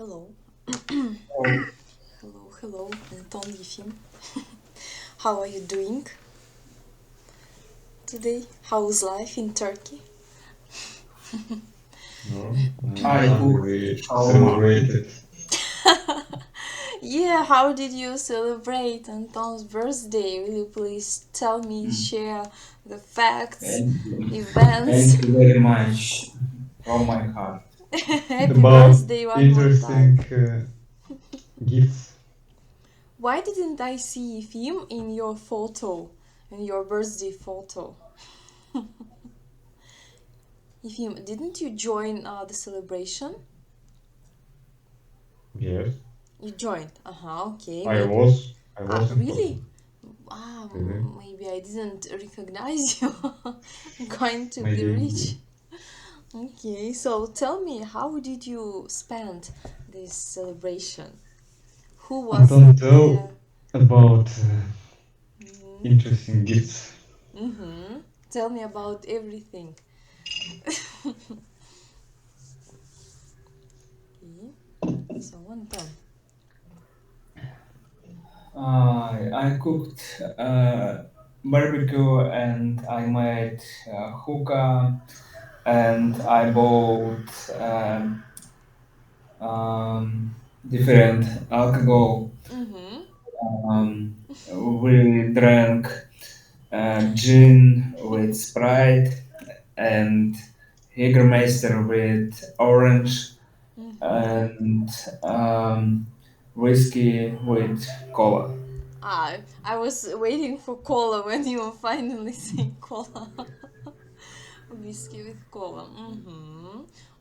Hello. Oh, Hello, Anton Yefim. How are you doing today? How's life in Turkey? No, I last cook we shawarma. celebrated Yeah, how did you celebrate Anton's birthday? Will you please tell me, Mm. share the facts, Thank you. events? Thank you very much from my heart. Happy about birthday one more time. interesting gifts. Why didn't I see Yefim in your photo, in your birthday photo? Yefim, didn't you join the celebration? Yes, You joined. Okay, I maybe. was I was in photo. Really? Ah, Really? maybe I didn't recognize you. I'm going to be Maybe rich. Okay, so tell me, how did you spend this celebration? Who was Anton there? tell about Mm-hmm. interesting gifts. Mm-hmm. Tell me about everything. Okay, so Anton. I cooked barbecue and I made hookah and I bought um, different alcohol. Mm-hmm. Um, we drank gin with Sprite and Jägermeister with orange Mm-hmm. and um, whiskey with cola. I was waiting for cola when you finally say cola. Whiskey with cola. Mm-hmm.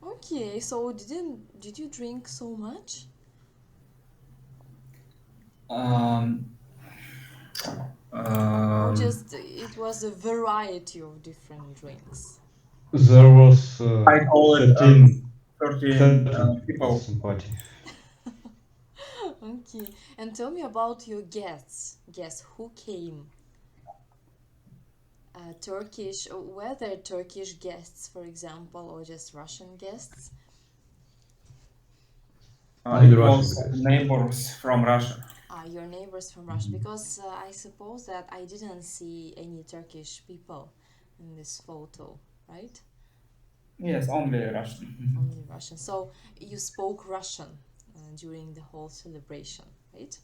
Okay, so did you drink so much? Um, Or um, just it was a variety of different drinks? There was I call it 13 13 people people. in party. Okay, and tell me about your guests. Guess who came? Turkish, whether Turkish guests, for example, or just Russian guests. Maybe It Russian was guys. neighbors from Russia. Your neighbors from Russia, Mhm. because I suppose that I didn't see any Turkish people in this photo, right? Yes, only Russian. Only Russian. So you spoke Russian during the whole celebration, right?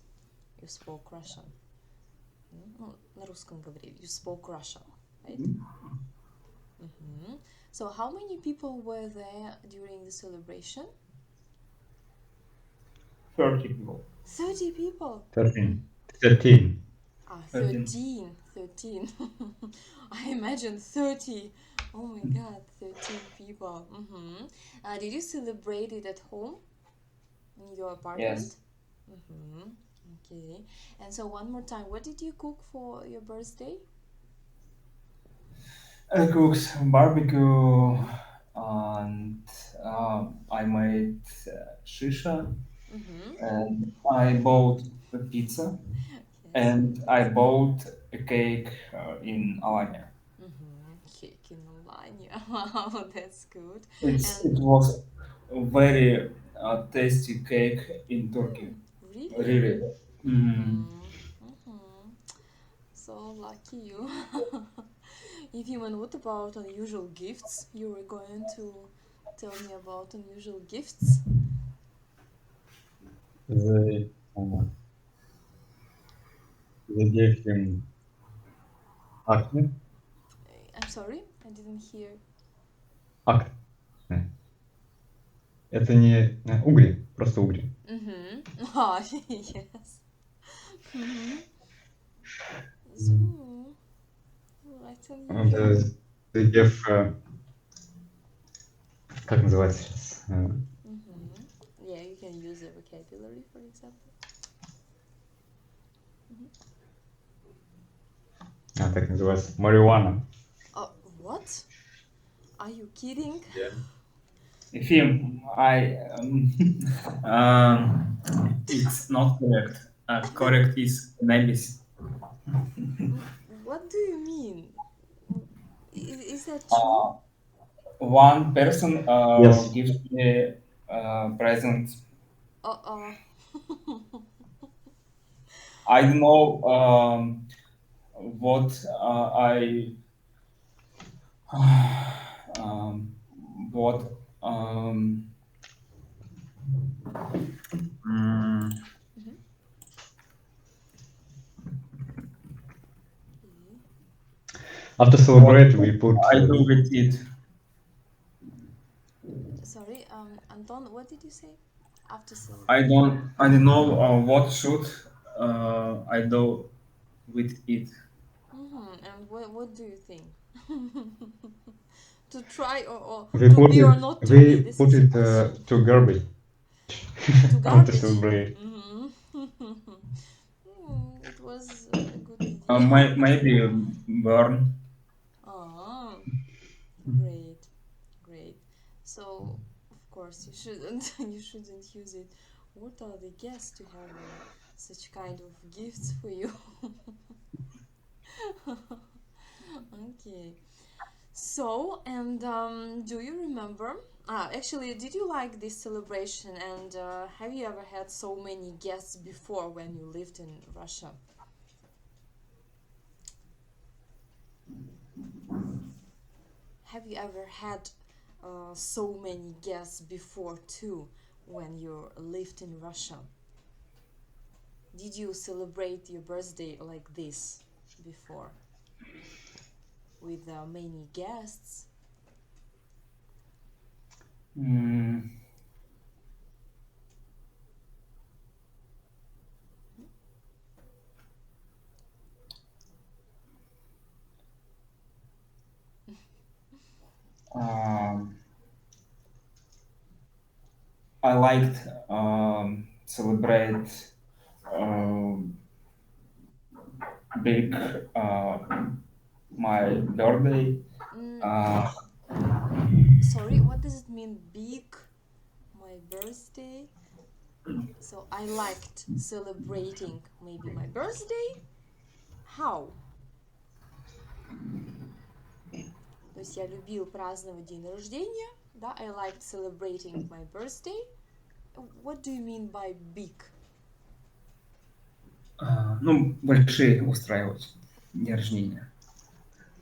You spoke Russian. Ну, на русском говорили. You spoke Russian, right? Mm-hmm. So how many people were there during the celebration? 30 people. 30 people. 13. 13. 13. 13. 13. I imagine 30. Oh my god, 13 people. Mm-hmm. Did you celebrate it at home in your apartment? Yes. Mm-hmm. Okay. And so one more time, what did you cook for your birthday? I cooked barbecue Mm-hmm. and I made shisha Mm-hmm. and I bought a pizza Yes. and I bought a cake in Alanya. Mm-hmm. Cake in Alanya. Wow, that's good. It And was a very tasty cake in Turkey. really? Really. Mm. Mm-hmm. Mm-hmm. So lucky you. If you and what about unusual gifts? You were going to tell me about unusual gifts. They, they gave him acne. I'm sorry, I didn't hear. Акне. Это не угри, просто угри. Mm-hmm. Oh, yes. Mm-hmm. So, Мгм. that's And, unusual. they gave, как называется сейчас? Mm-hmm. Yeah, you can use a vocabulary, for example. Mm-hmm. Так называется. Marijuana. What? Are you kidding? Yeah. Film, it's not correct. Correct is cannabis. What do you mean? Is that true? Uh, One person Yes. gives me present. I don't know what um, what mm, Mhm. Okay. After what celebrate, we put. I do with it. Sorry, Anton, what did you say? After I celebrate? don't know what should I do with it. And what do you think? To try or We to put be or it. not to be? We This put is a it question. to garbage To after garbage? celebrate. It was a good idea. Maybe burn. Ah, great, great. So, of course, you shouldn't you shouldn't use it. What are the guests to have such kind of gifts for you? Okay. So, and do you remember? Actually, did you like this celebration? And have you ever had so many guests before when you lived in Russia? Have you ever had so many guests before too when you lived in Russia? Did you celebrate your birthday like this before with many guests? Mm, um, I liked celebrate um, big my birthday. Mm, Uh, sorry, what does it mean, big? My birthday? So I liked celebrating maybe my birthday. How? То есть я любил праздновать день рождения, да? I liked celebrating my birthday. What do you mean by big? ну, большие устраивать дни рождения.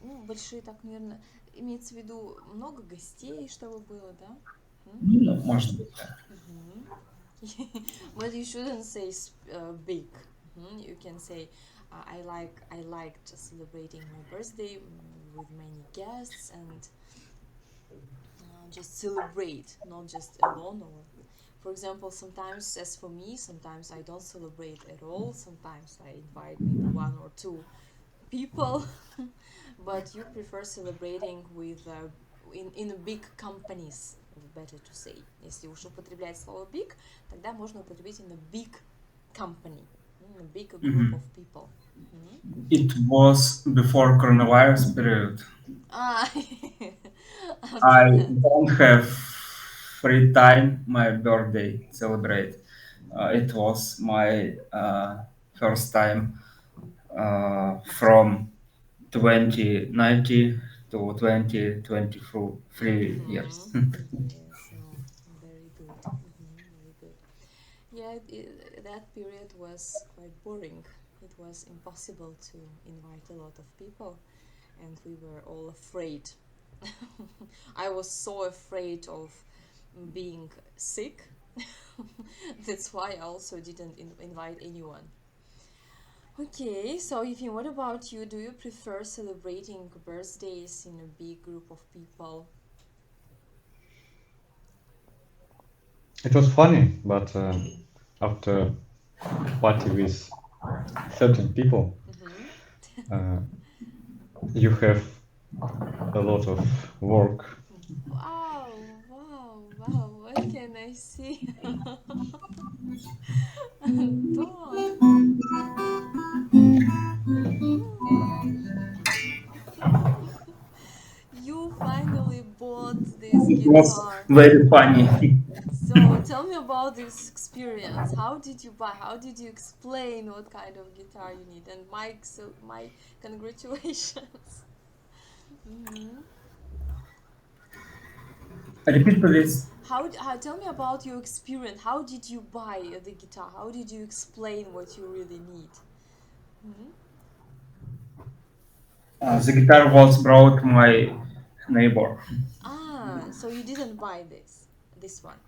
Ну, большие так, наверное, имеется в виду много гостей, чтобы было, да? Ну, может быть, да. Мгм. But you shouldn't say big. You can say I liked celebrating my birthday with many guests and just celebrate, not just alone. Or, for example, sometimes, as for me, sometimes I don't celebrate at all. Sometimes I invite maybe one or two people, but you prefer celebrating with in big companies. Better to say. Если уж употреблять слово big, тогда можно употребить in a big company, in a big group Mhm. of people. Mhm. It was before coronavirus period. Ah, after I that. don't have free time my birthday celebrate. It was my first time from 2090 to 2023 years. Yes, oh, very good. Very good. Yeah, that period was quite boring. It was impossible to invite a lot of people, and we were all afraid. I was so afraid of being sick. That's why I also didn't invite anyone. Okay, so Evie, what about you? Do you prefer celebrating birthdays in a big group of people? It was funny, but after party with certain people, Mm-hmm. uh, you have a lot of work. Wow, wow, wow, what can I see? Anton! You finally bought this It was guitar. very funny. So tell me about this experience. How did you buy? How did you explain what kind of guitar you need? And Mike, so my congratulations. Mm-hmm. Repeat please. Tell me about your experience. How did you buy the guitar? How did you explain what you really need? The guitar was brought my neighbor. So you didn't buy this one.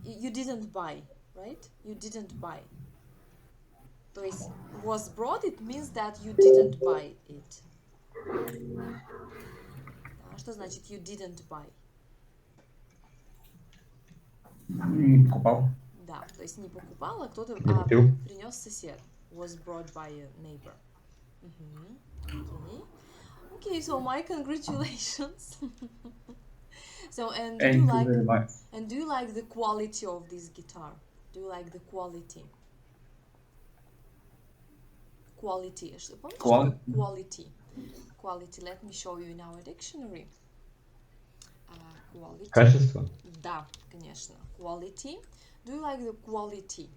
You didn't buy, right? You didn't buy. То есть was brought, it means that you didn't buy it. Да, что значит you didn't buy? Не покупал. Да, то есть не покупал, а кто-то Не купил. принес сосед. Was brought by a neighbor. Okay. Okay, so my congratulations. So and do Thank you you like very much. and do you like the quality of this guitar? Do you like the quality? Quality. Помните, что quality? Quality. Let me show you in our dictionary. Quality. Качество? Да, конечно. Quality. Do you like the quality?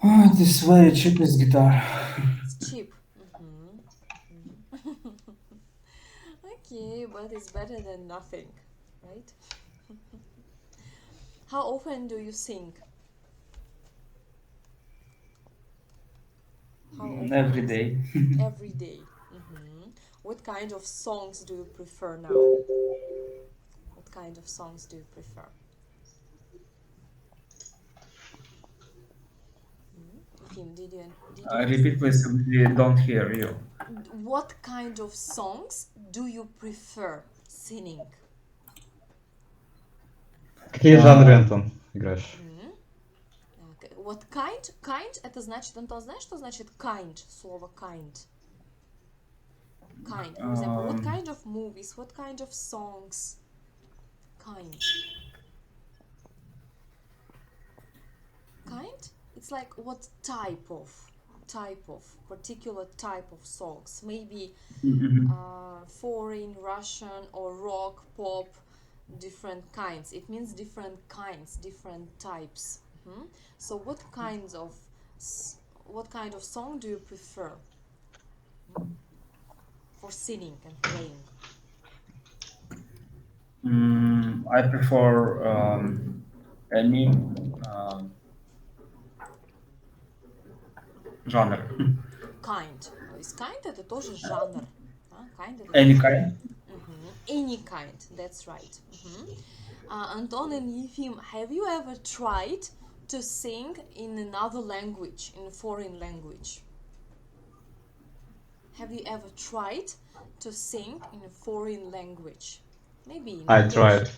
Oh, this very cheapest guitar. It's cheap. Okay, but it's better than nothing, right? How often do you sing? How often Every do you day. sing? Every day. What kind of songs do you prefer now? What kind of songs do you prefer? Kim, did you Repeat please, we don't hear you. What kind of songs do you prefer singing? Какие жанры, Антон, играешь? What kind? Kind это значит, Антон, знаешь, что значит kind? Слово kind. Kind. For example, what kind of movies? What kind of songs? Kind. Kind? It's like what type of particular type of songs. Maybe foreign, Russian, or rock, pop, different kinds. It means different kinds, different types. So what kind of song do you prefer for singing and playing? I prefer any genre. Kind. То есть kind это тоже жанр. Kind это Any тоже... kind? Any kind, that's right. Anton and Yefim, have you ever tried to sing in another language, in a foreign language? Have you ever tried to sing in a foreign language? Maybe in I English. tried.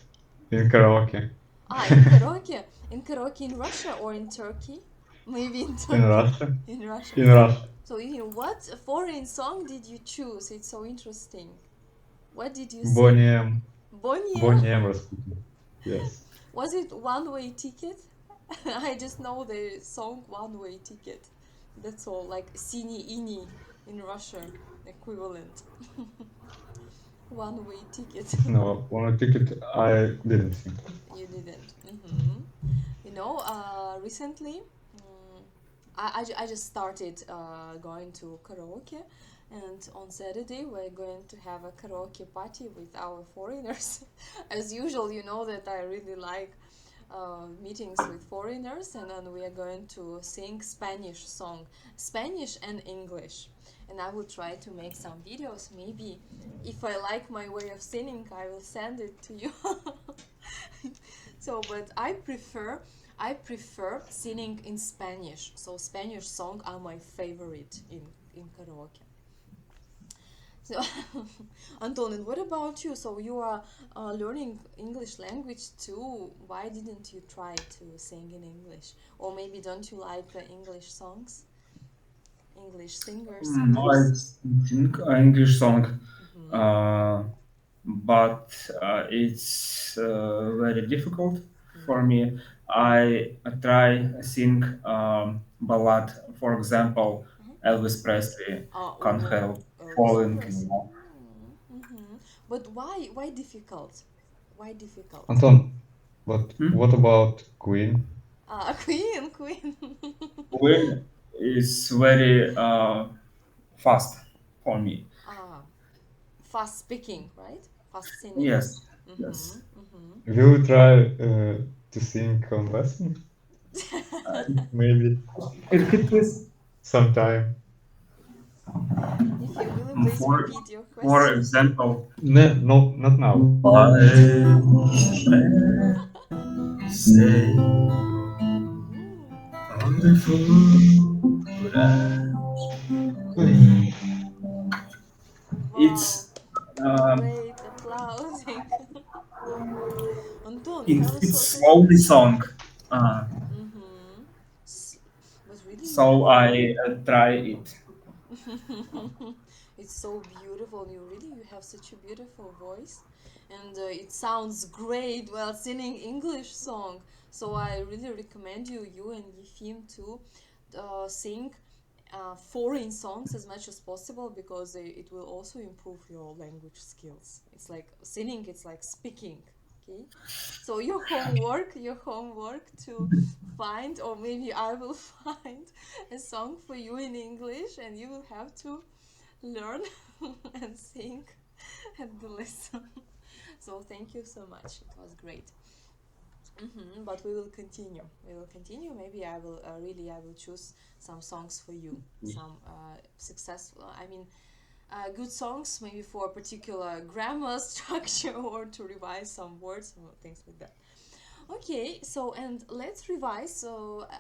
In karaoke. In karaoke? In karaoke in Russia or in Turkey? Maybe in Turkey. In Russia. In Russia. In Russia. So, what foreign song did you choose? It's so interesting. What did you sing? Bonnie M. Bonnie M? Bonnie M. Rasputin. Yes. Was it One-Way Ticket? I just know the song One-Way Ticket. That's all, like Sini Ini in Russian equivalent. One-Way Ticket. No, on a ticket I didn't sing. You didn't. Recently, I just started going to karaoke, and on Saturday we're going to have a karaoke party with our foreigners. As usual, you know that I really like meetings with foreigners, and then we are going to sing Spanish song, Spanish and English. And I will try to make some videos. Maybe if I like my way of singing, I will send it to you. So, but I prefer singing in Spanish. So Spanish songs are my favorite in karaoke. So, Anton, and what about you? So you are learning English language too. Why didn't you try to sing in English? Or maybe don't you like English songs? English singers? I sing English song, but it's very difficult for me. I try sing ballad, for example, Elvis Presley, Can't Help Falling in Love. But why difficult? Why difficult? Anton, but what about Queen? Queen. Queen is very fast for me. Fast speaking, right? Fast singing. Yes. Yes. Will you try to sing on lesson? Maybe Repeat, please. sometime. If you will, please For repeat your for question. example, No, no, not now. say on the Wow, it's um, great applauding. Anton, you have a it's sort of. slowly song. Mm-hmm. But really, you So have a. I try it. It's so beautiful. You have such a beautiful voice, and it sounds great while singing English song. So I really recommend you and Yefim to sing foreign songs as much as possible because it will also improve your language skills. It's like singing. It's like speaking. Okay. So your homework to find, or maybe I will find a song for you in English, and you will have to learn and sing at the lesson. So thank you so much. It was great. But we will continue. We will continue. Maybe I will choose some songs for you. Some successful. I mean, good songs maybe for a particular grammar structure or to revise some words or things like that. Okay, so and let's revise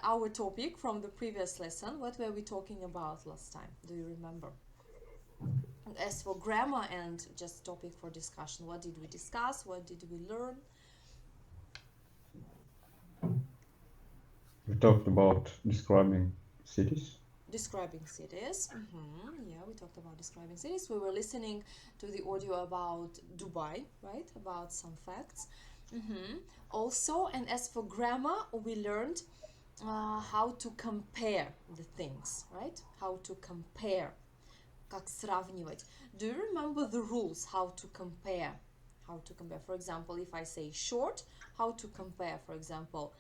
our topic from the previous lesson. What were we talking about last time? Do you remember? As for grammar and just topic for discussion, what did we discuss? What did we learn? We talked about describing cities. Describing cities. Yeah, we talked about describing cities. We were listening to the audio about Dubai, right? About some facts. Also, and as for grammar, we learned how to compare the things, right? How to compare. Как сравнивать. Do you remember the rules how to compare? How to compare. For example, if I say short, how to compare? For example,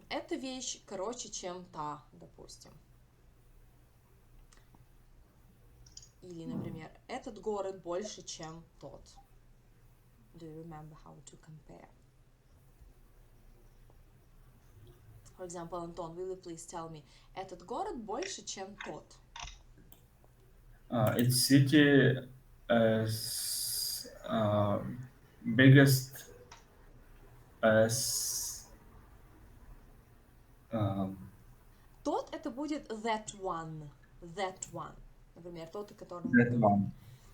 эта вещь короче, чем та, допустим. Или, например, этот город больше, чем тот. Do you remember how to compare? For example, Антон, will you please tell me, этот город больше, чем тот? Its city is biggest as Тот это будет that one. That one. Например, тот, о котором мы that говорим.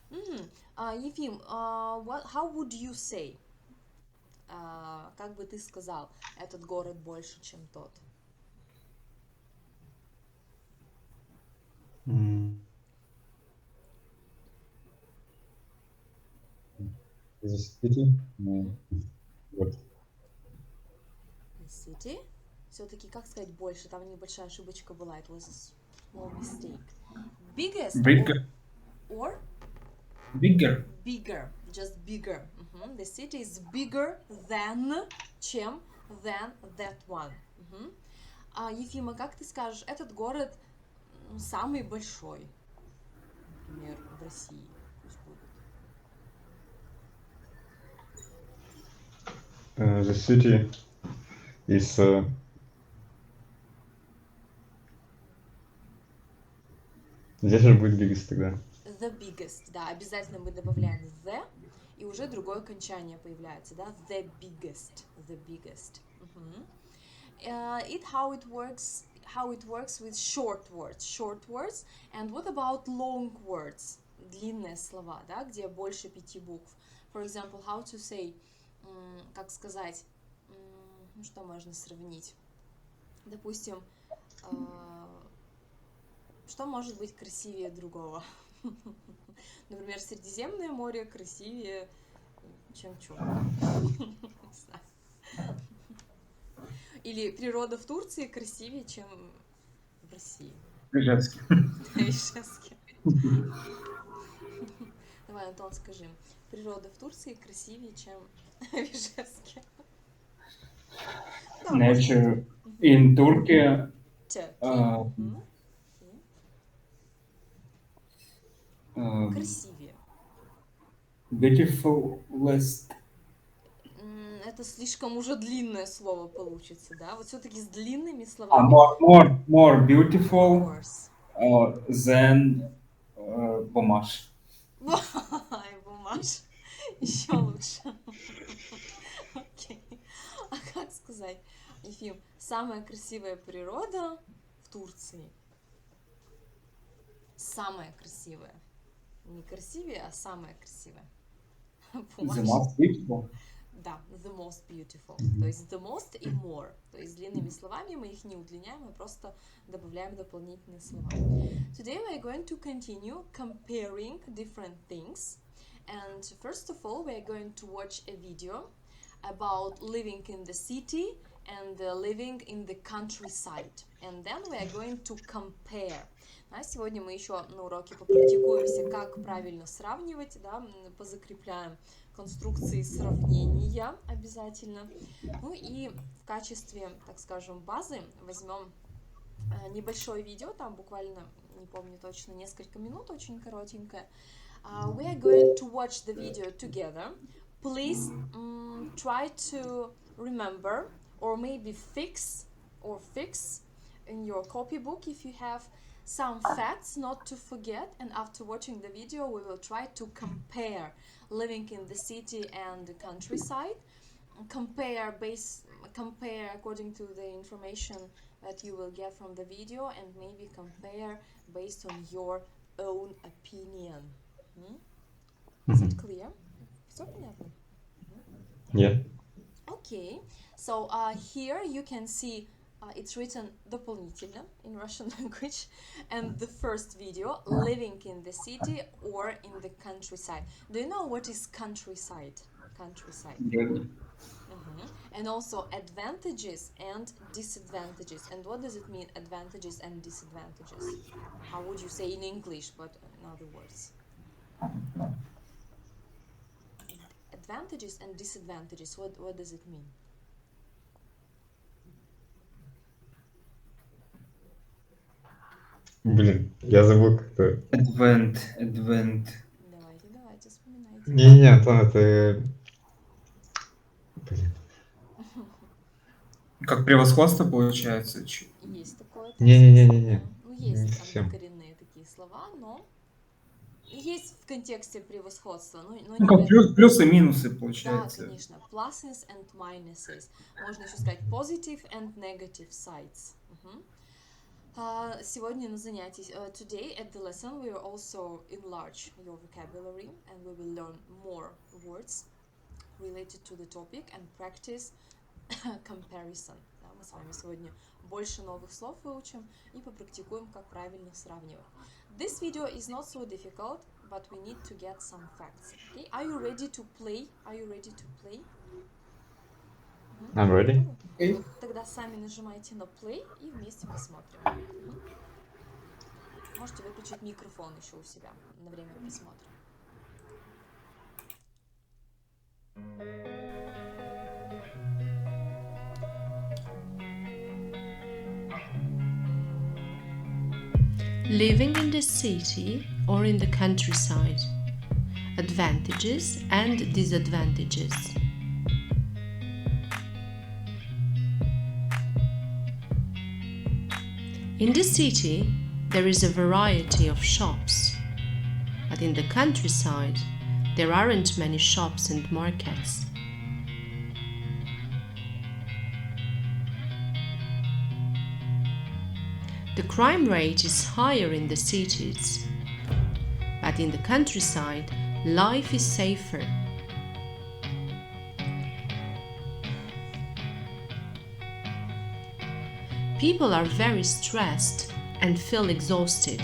one. Ефим, how would you say? Как бы ты сказал, этот город больше, чем тот? The city? What? The city. Все-таки, как сказать больше? Там небольшая ошибочка была. It was a small mistake. Biggest Bigger. or Bigger. bigger. Just bigger. The city is bigger than, чем, than that one. Ефима, как ты скажешь, этот город самый большой, например, в России? Пусть будет. The city is здесь же будет biggest тогда. The biggest, да, обязательно мы добавляем the, и уже другое окончание появляется, да, the biggest. How it works with short words, and what about long words, длинные слова, да, где больше 5 букв. For example, how to say, как сказать, что можно сравнить? Допустим, что может быть красивее другого? Например, Средиземное море красивее, чем Черное. Или природа в Турции красивее, чем в России. Ижевске. Ижевске. Давай, Антон, скажи. Природа в Турции красивее, чем в Ижевске. Nature in Turkey. Красивее. Beautifulest. Это слишком уже длинное слово получится, да? Вот все-таки с длинными Ah, словами. more Of beautiful course. than бумаж. Ай, бумаж. Еще лучше. Окей. А как сказать, Ефим, самая красивая природа в Турции? Самая красивая. Не красивее, а самая красивая. The Бумаж. most beautiful. Да, the most beautiful. То есть the most и more. То есть длинными словами мы их не удлиняем, мы просто добавляем дополнительные слова. Today we are going to continue comparing different things. And first of all, we are going to watch a video about living in the city and living in the countryside. And then we are going to compare. Сегодня мы еще на уроке попрактикуемся, как правильно сравнивать, да, позакрепляем конструкции сравнения обязательно. Ну и в качестве, так скажем, базы возьмем небольшое видео, там буквально, не помню точно, несколько минут, очень коротенькое. We are going to watch the video together. Please try to remember or maybe fix in your copybook if you have some facts not to forget, and after watching the video we will try to compare living in the city and the countryside, compare according to the information that you will get from the video, and maybe compare based on your own opinion. Is it clear? Все понятно? Yeah. Okay, so here you can see it's written дополнительно in Russian language, and the first video, living in the city or in the countryside. Do you know what is countryside? Countryside. And also advantages and disadvantages. And what does it mean, advantages and disadvantages? How would you say in English, but in other words? Advantages and disadvantages, what does it mean? Блин, я забыл как-то. Advent. Давайте, вспоминайте. Не-не, Антон, это... Блин. Как превосходство получается? Есть такое. Не-не-не-не-не. Ну, Не есть совсем. однокоренные такие слова, но есть в контексте превосходства, но Ну, не как в этом. плюсы и минусы Да, получается. конечно. Pluses and minuses. Можно еще сказать positive and negative sides. Сегодня на занятии, today at the lesson, we will also enlarge your vocabulary and we will learn more words related to the topic and practice comparison. Да, мы с вами сегодня больше новых слов выучим и попрактикуем, как правильно сравнивать. This video is not so difficult, but we need to get some facts. Okay? Are you ready to play? Are you ready to play? I'm ready. Okay. Вот тогда сами нажимайте на play и вместе посмотрим. Можете выключить микрофон еще у себя на время просмотра. Living in the city or in the countryside. Advantages and disadvantages. In the city, there is a variety of shops, but in the countryside, there aren't many shops and markets. The crime rate is higher in the cities, but in the countryside, life is safer. People are very stressed and feel exhausted,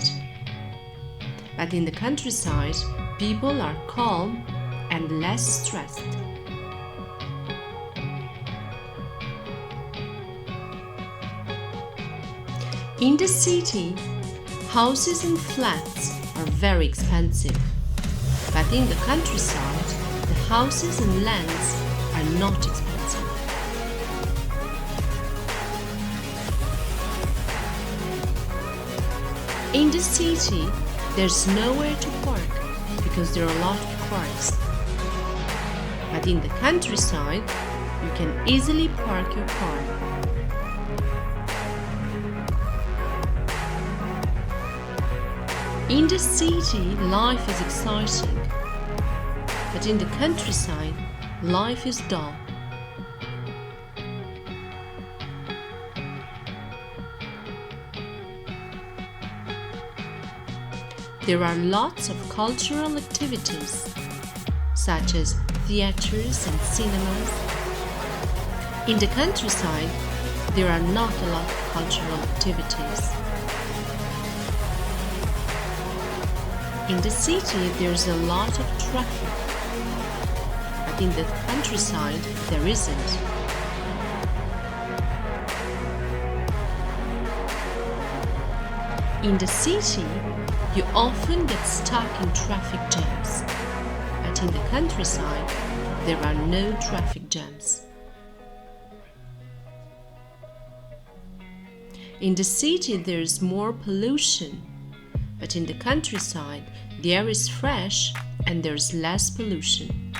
but in the countryside, people are calm and less stressed. In the city, houses and flats are very expensive, but in the countryside, the houses and lands are not expensive. In the city, there's nowhere to park because there are a lot of cars. But in the countryside, you can easily park your car. In the city, life is exciting, but in the countryside, life is dull. There are lots of cultural activities, such as theaters and cinemas. In the countryside, there are not a lot of cultural activities. In the city, there's a lot of traffic, but in the countryside, there isn't. In the city, you often get stuck in traffic jams, but in the countryside, there are no traffic jams. In the city, there is more pollution, but in the countryside, the air is fresh and there's less pollution.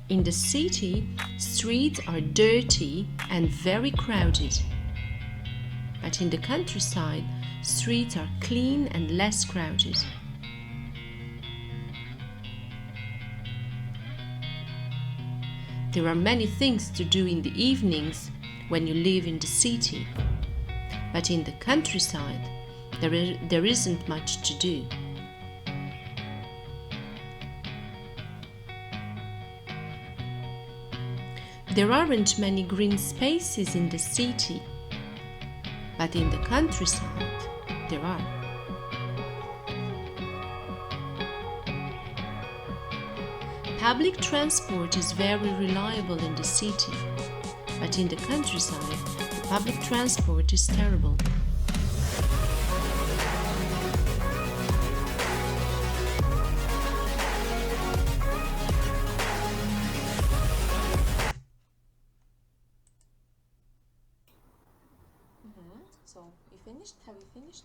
In the city, streets are dirty and very crowded. But in the countryside, streets are clean and less crowded. There are many things to do in the evenings when you live in the city. But in the countryside, there isn't much to do. There aren't many green spaces in the city, but in the countryside, there are. Public transport is very reliable in the city, but in the countryside, the public transport is terrible. So you finished? Have you finished?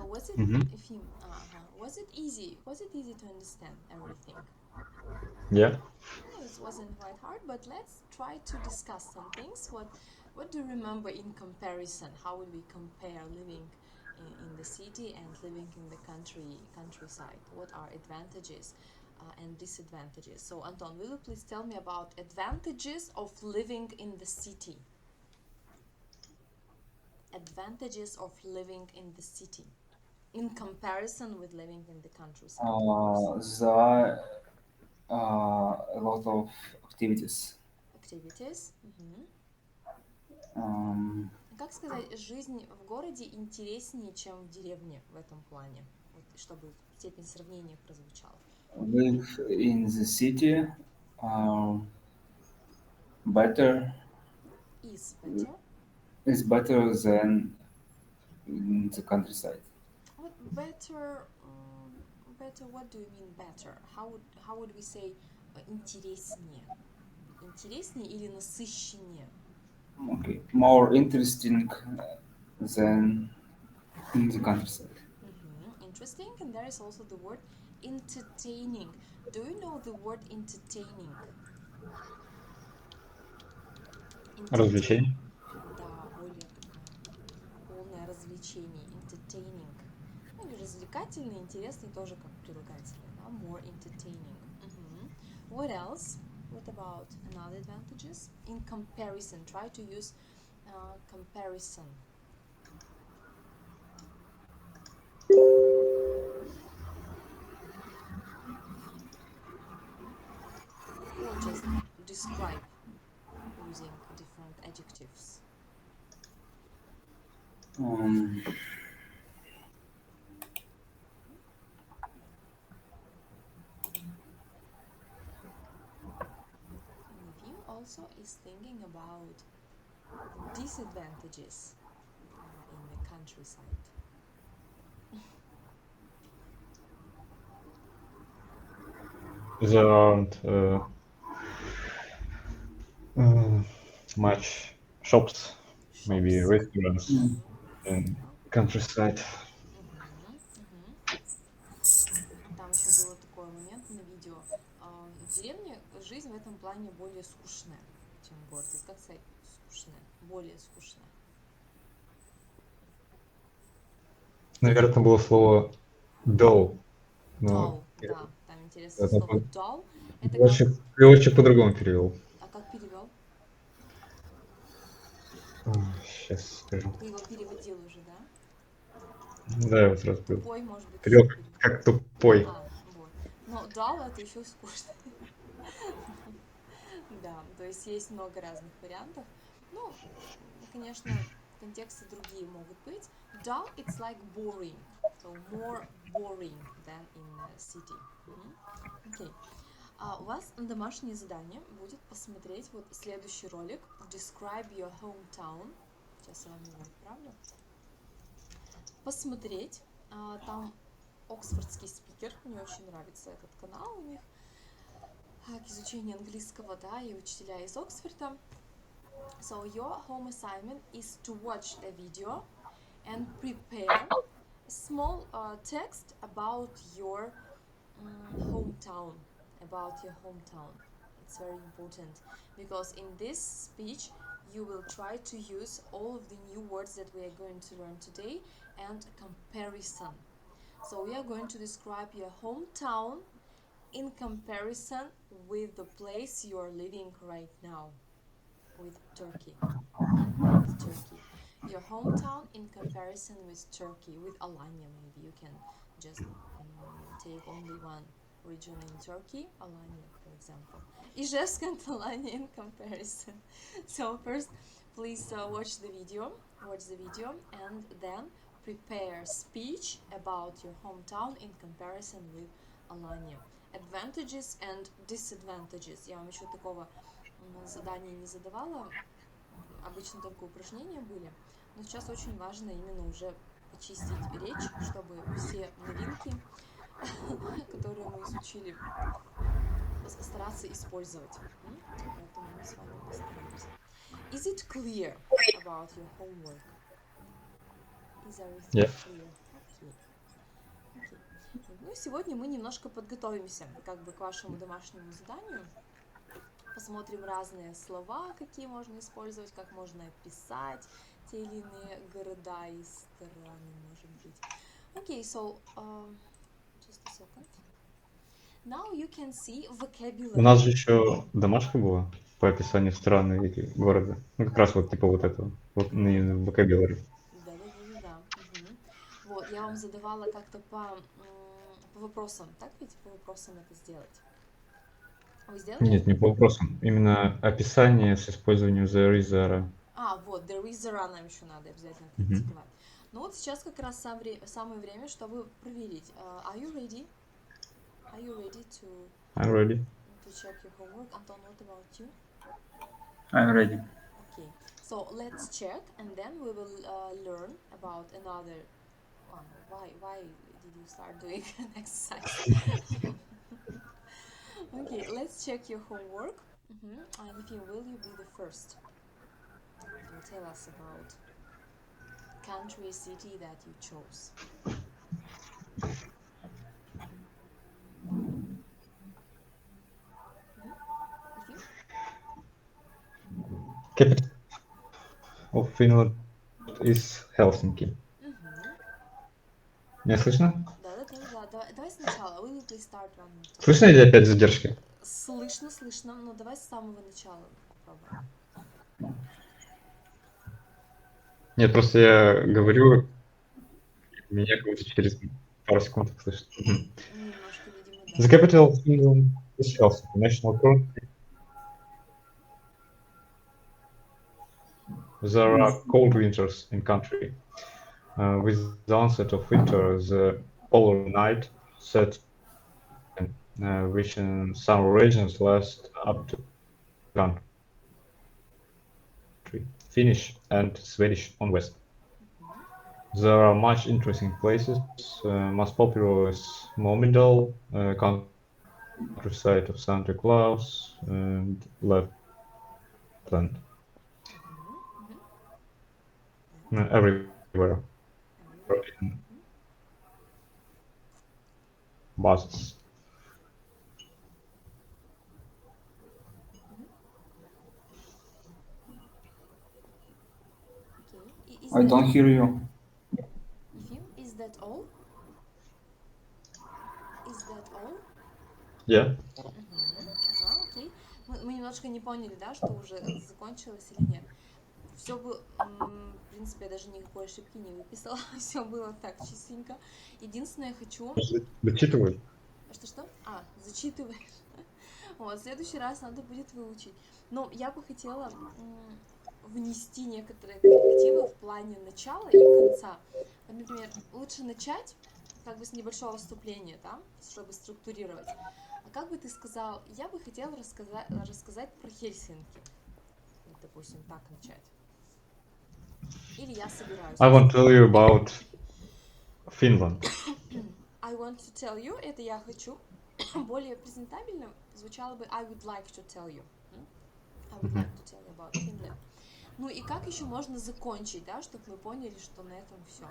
Was it Mhm. if you was it easy? Was it easy to understand everything? Yeah. No, it wasn't quite hard, but let's try to discuss some things. What do you remember in comparison? How would we compare living in the city and living in the countryside? What are advantages and disadvantages? So Anton, will you please tell me about advantages of living in the city? Advantages of living in the city in comparison with living in the countryside, of course. There are a lot of activities. Activities. Um, Как сказать, жизнь в городе интереснее, чем в деревне в этом плане? Вот, чтобы степень сравнения прозвучала. Live in the city better Is better. is better than in the countryside. What better? Better. What do you mean better? How would we say интереснее? Интереснее или насыщеннее? Okay, more interesting than in the countryside. Interesting. And there is also the word entertaining. Do you know the word entertaining? Развлечение. Да, более такое полное развлечение. Entertaining. Ну, или развлекательный, интересный тоже как прилагательное. Да? More entertaining. What else? What about another advantages? In comparison. Try to use comparison. Or just describe using different adjectives. Review also is thinking about the disadvantages in the countryside. There aren't much shops, maybe Shops. restaurants in countryside. этом плане более скучная, чем гордость. Как сказать скучная? Более скучная. Наверное, было слово dull. Dull, Но да, там интересное это слово dull. Это как... переводчик по-другому перевел. А как перевел? Сейчас скажу. Ты его переводил уже, да? Да, я вот сразу перевел. Тупой, может быть, Перевел еще перевел. как тупой. Вот. Но dull это еще скучно. Да, то есть есть много разных вариантов. Ну, конечно, контексты другие могут быть. Dull, it's like boring. So more boring than in a city. Окей. У вас домашнее задание будет посмотреть вот следующий ролик Describe your hometown. Сейчас я вам его отправлю. Посмотреть. Там оксфордский спикер. Мне очень нравится этот канал у них. К изучению английского, да, и учителя из Оксфорда. So your home assignment is to watch a video and prepare a small text about your hometown. It's very important because in this speech you will try to use all of the new words that we are going to learn today and comparison. So we are going to describe your hometown in comparison with the place you are living right now, with Turkey. Your hometown in comparison with Turkey, with Alanya maybe. You can just take only one region in Turkey, Alanya, for example. Ижевск and Alanya in comparison. So first, please watch the video, and then prepare speech about your hometown in comparison with Alanya. Advantages and disadvantages. Я вам еще такого задания не задавала. Обычно только упражнения были. Но сейчас очень важно именно уже почистить речь, чтобы все новинки, которые мы изучили, постараться использовать. Поэтому мы с вами постараемся. Is it clear about your homework? Is everything clear? Okay. Ну, сегодня мы немножко подготовимся как бы к вашему домашнему заданию. Посмотрим разные слова, какие можно использовать, как можно описать те или иные города и страны, может быть. Okay, so just a second. Now you can see vocabulary. У нас же еще домашка была по описанию страны или города. Ну, как раз вот типа вот этого. Вот vocabulary. Да. Вот, я вам задавала как-то по вопросам, так ведь? По вопросам это сделать. Вы сделали? Нет, не по вопросам. Именно описание с использованием there is, are. Вот, there is a нам еще надо обязательно практиковать. Ну вот сейчас как раз самое время, чтобы проверить. Are you ready? Are you ready to... I'm ready. To check your homework? Anton, what about you? I'm ready. Okay, so let's check and then we will learn about another... Why did you start doing an exercise? Okay, let's check your homework. And if you will be the first to tell us about country, city that you chose. Capital of Finland is Helsinki. Меня слышно? Да. Давай сначала. We will please start one more time. Слышно или опять задержки? Слышно, но давай с самого начала попробуем. Нет, просто я говорю, меня как будто через пару секунд слышно. Немножко, видимо, да. The capital of Finland is Helsinki. National currency. There are cold winters in country. With the onset of winter, the polar night set, which in some regions last up to country. Finnish and Swedish on west. There are much interesting places. Most popular is Momidal, countryside of Santa Claus, and Lapland. Everywhere. Buses. I don't hear you. Efim, is that all? Is that all? Yeah. Ага, окей. Мы немножко не поняли, да, что уже закончилось или нет. Все было, в принципе, я даже никакой ошибки не выписала. Все было так чистенько. Единственное, я хочу... Зачитывай. Что-что? Зачитываешь. Вот, в следующий раз надо будет выучить. Но я бы хотела внести некоторые коррективы в плане начала и конца. Вот, например, лучше начать как бы с небольшого вступления, да, чтобы структурировать. А как бы ты сказал, я бы хотела рассказать про Хельсинки. Вот, допустим, так начать. Или я собираюсь. I want to tell you about Finland. I want to tell you, это я хочу. Более презентабельно звучало бы I would like to tell you. I would like to tell you about Finland. Ну и как еще можно закончить, да, чтобы мы поняли, что на этом все.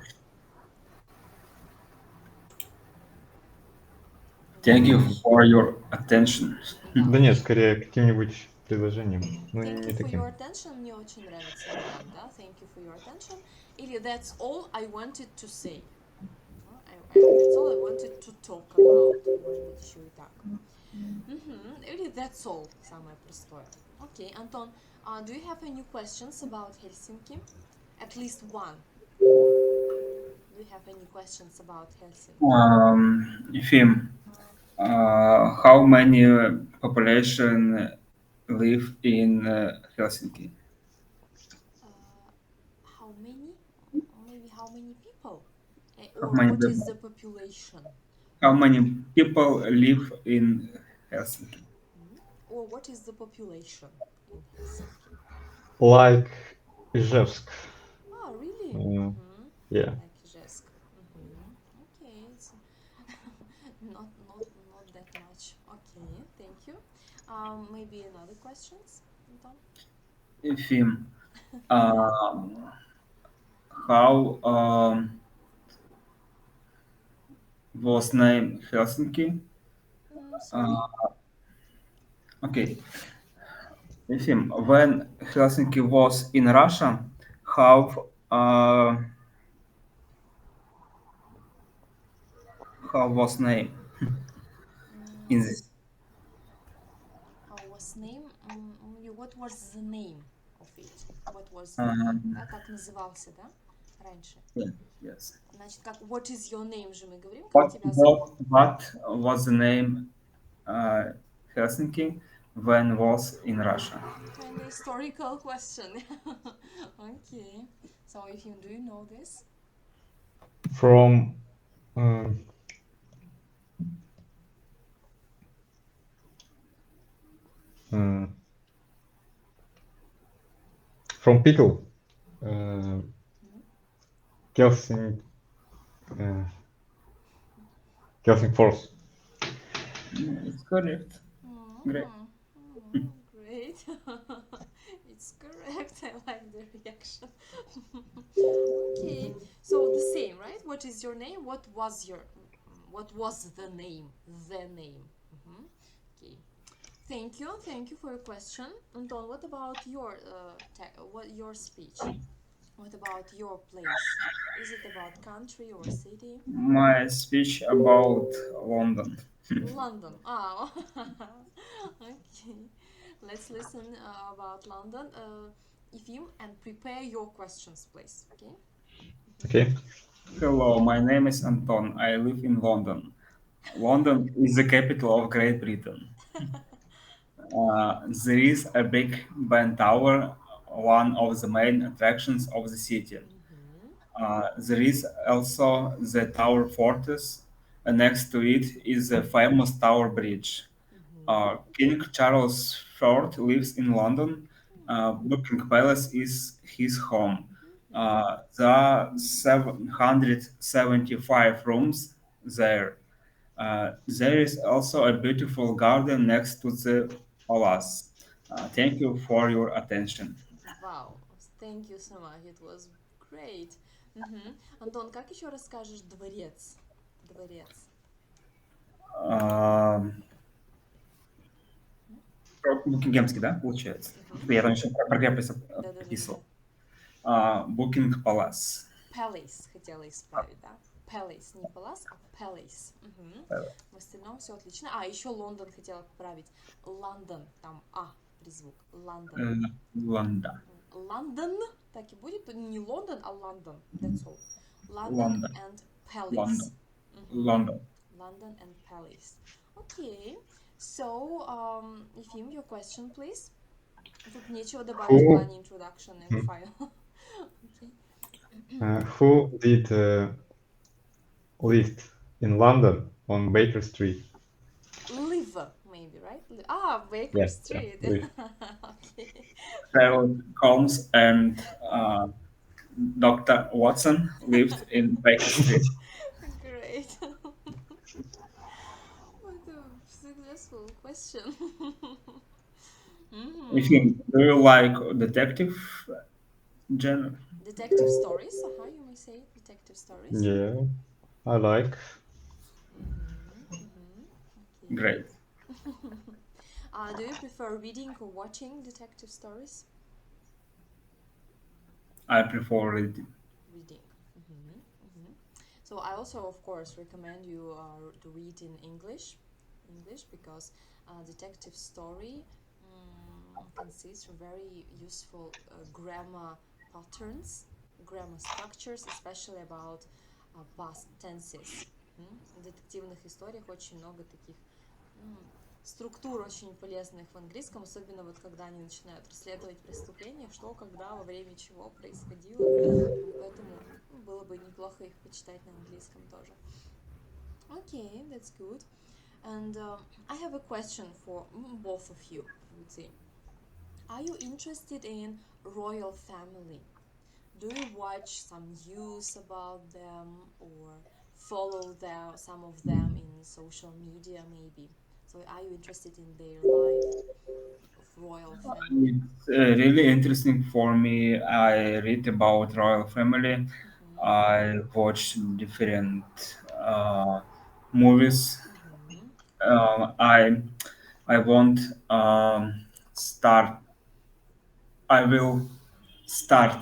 Thank you for your attention. Да нет, скорее каким-нибудь предложением. Ну, Thank не you for your таким. attention, мне очень нравится вариант, да, thank you for your attention. Или that's all I wanted to say. That's all I wanted to talk about. Может быть, еще и так. Или that's all, самое простое. Окей, Антон, do you have any questions about Helsinki? At least one. Do you have any questions about Helsinki? Efim, how many population live in Helsinki? How many? Maybe how many people? How Or many what is people? the population? How many people live in Helsinki? Or what is the population in Helsinki? Like Ижевск. Really? Yeah. Like Ижевsk. Okay, it's not that much. Okay, thank you. Maybe another questions, Anton? Efim, how was name Helsinki? Sorry. Okay. Efim, when Helsinki was in Russia, how was name in this? How was name? What was the name of it? What was, да, как назывался, да, раньше? Yes. Значит, как what is your name же мы говорим, как тебя зовут? What was the name Helsinki when was in Russia? Kind of historical question. Okay. So, if you do you know this? From people. Helsing Helsingfors. It's correct. Great. Great. It's correct. I like the reaction. Okay. So the same, right? What is your name? What was the name? The name. Okay. Thank you for your question, Anton. What about your your speech? What about your place? Is it about country or city? My speech about London. London. Okay. Let's listen about London. Efim, and prepare your questions, please. Okay. Okay. Hello, my name is Anton. I live in London. London is the capital of Great Britain. There is a big band tower, one of the main attractions of the city. There is also the Tower Fortress, and next to it is the famous Tower Bridge. King Charles IV lives in London. Buckingham Palace is his home. There are 775 rooms there. There is also a beautiful garden next to the palace. Thank you for your attention. Wow. Thank you so much. It was great. Антон, как еще расскажешь дворец? Дворец. Букингемский, да, получается? Я там еще про крепость Да-да-да. описывал. Booking Palace. Palace хотела исправить, да? Palace, не Palace, а Palace. Мгм. В остальном все отлично. А, еще Лондон хотела поправить. London, там призвук. London. London. London, так и будет, не Лондон, а London. That's all. London London. and Palace. London. Мгм. London. London and Palace. Okay. So, Efim, your question, please. Тут нечего добавить в Who плане introduction and file. Okay. who did lived in London on Baker Street? Live, maybe, right? Baker Yeah, Street. lived. Okay. Sherlock Holmes and Dr. Watson lived in Baker Street. Great. What a successful question. If you do you like detective genre? Detective stories, you may say detective stories. Yeah, I like. Okay. Great. Do you prefer reading or watching detective stories? I prefer reading. Reading. So I also, of course, recommend you to read in English, because detective story consists of very useful grammar patterns, grammar structures, especially about past tenses. В детективных историях очень много таких структур очень полезных в английском, особенно вот когда они начинают расследовать преступления, что, когда, во время чего происходило. Поэтому было бы неплохо их почитать на английском тоже. Okay, that's good. And I have a question for both of you, I would say. Are you interested in royal family? Do you watch some news about them or follow some of them in social media maybe? So are you interested in their life of royal family? It's really interesting for me. I read about royal family. I watch different movies. I won't start. I will start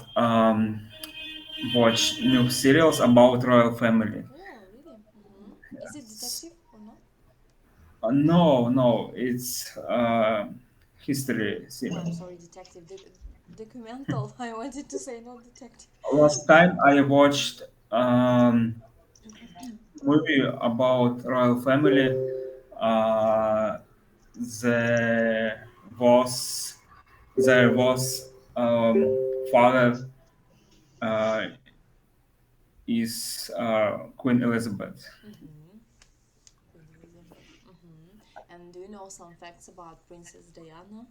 watch new serials about royal family. Oh, really? Is it Yes. detective or not? No, it's history Oh, I'm serial. sorry, detective. Documental. I wanted to say not detective. Last time I watched movie about royal family. Uh, there was there was father uh, is Queen Elizabeth. Queen Elizabeth. And do you know some facts about Princess Diana?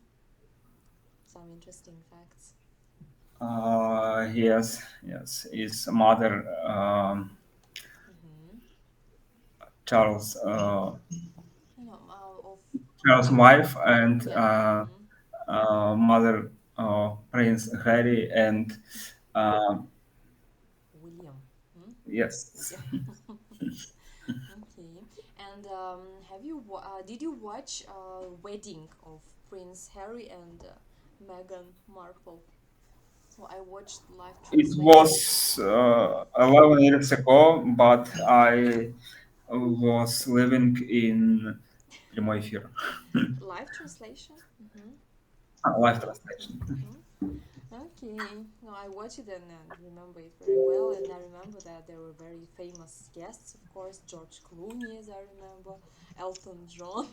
Some interesting facts. Yes, his mother Charles Of Charles' wife and yeah. mother Prince Harry and uh, William. yes. William. Okay. And did you watch wedding of Prince Harry and Meghan Markle? So I watched live It translation. was 11 years ago, but I was living in прямой эфир. Live translation. Live translation. Okay. No, I watched it and remember it very well. And I remember that there were very famous guests, of course, George Clooney, as I remember, Elton John,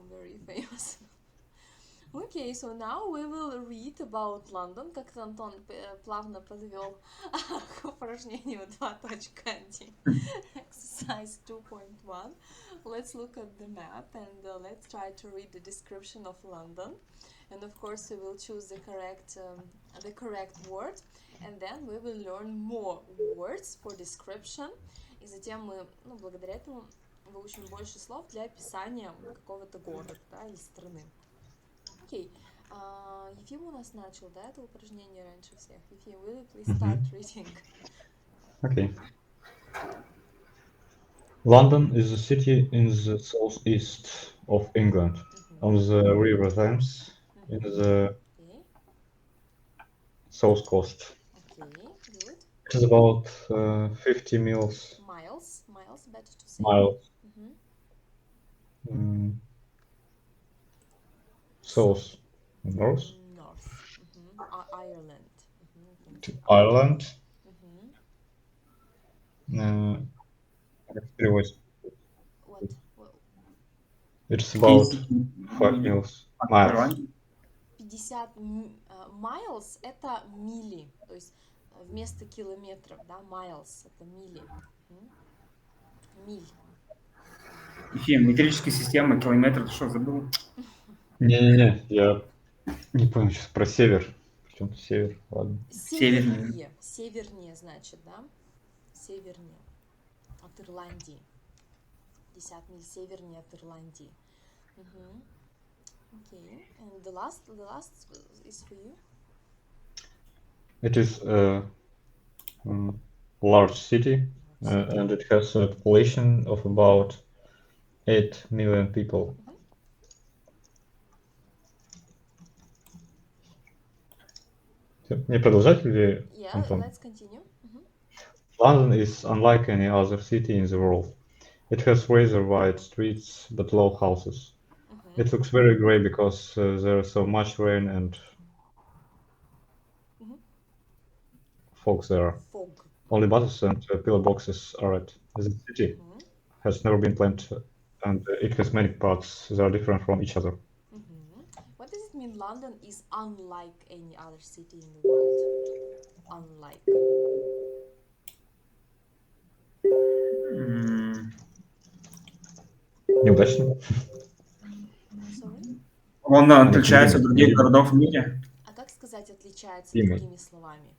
very famous. Okay, so now we will read about London, как Антон плавно подвел к упражнению 2.1, exercise 2.1. Let's look at the map and let's try to read the description of London. And of course we will choose the correct word, and then we will learn more words for description. И затем мы, благодаря этому выучим больше слов для описания какого-то города, да, или страны. Окей. Ефим у нас начал, да, это упражнение раньше всех. Ефим, will you please start reading? Okay. London is a city in the southeast of England, on the River Thames, in the Okay. south coast. Okay, good. It is about 50 miles Miles, better to say. miles Mhm. south north North. Ireland. Can to say Ireland. Mhm. Как переводится? What? It's about Кисть 5 miles. от Miles. Ирландии. 50 miles это мили, то есть вместо километров, да, miles это мили. Миль. Ефим, метрическая система, километр, ты что, забыл? Не-не-не, я не понял сейчас про север. Причем тут север? Ладно. Севернее. Севернее, значит, да? Севернее от Ирландии. 50 миль севернее от Ирландии. Okay, and the last is for you. It is a large city, and it has a population of about 8 million people. Не продолжать или, Yeah, Антон? let's continue. London is unlike any other city in the world. It has razor wide streets but low houses. It looks very grey because there is so much rain and fog there. Fog. Only buses and pillowboxes are red. The city has never been planned, and it has many parts that are different from each other. What does it mean London is unlike any other city in the world? Unlike. Неудачно? Sorry? Он отличается от других городов в мире. А как сказать отличается Имя. другими словами?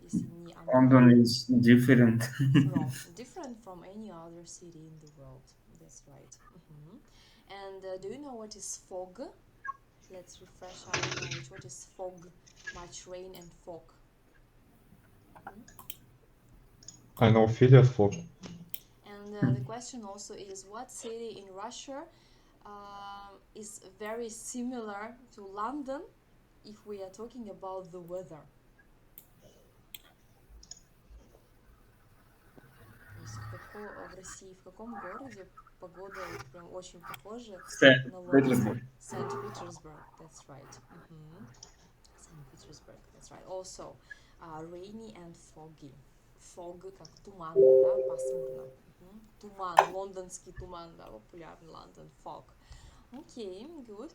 Если не unlike. London is different. Different from any other city in the world. That's right. And do you know what is fog? Let's refresh our knowledge. What is fog? Much rain and fog. I know Phileas Fogg. And the question also is, what city in Russia is very similar to London if we are talking about the weather? То есть в России в каком городе погода вот прям очень похожа на Лондон? Saint-Petersburg, that's right. Saint-Petersburg, that's right. Also, rainy and foggy. Fog как туман, да, пасмурно. Туман, лондонский туман, да, популярный London fog. Okay, good.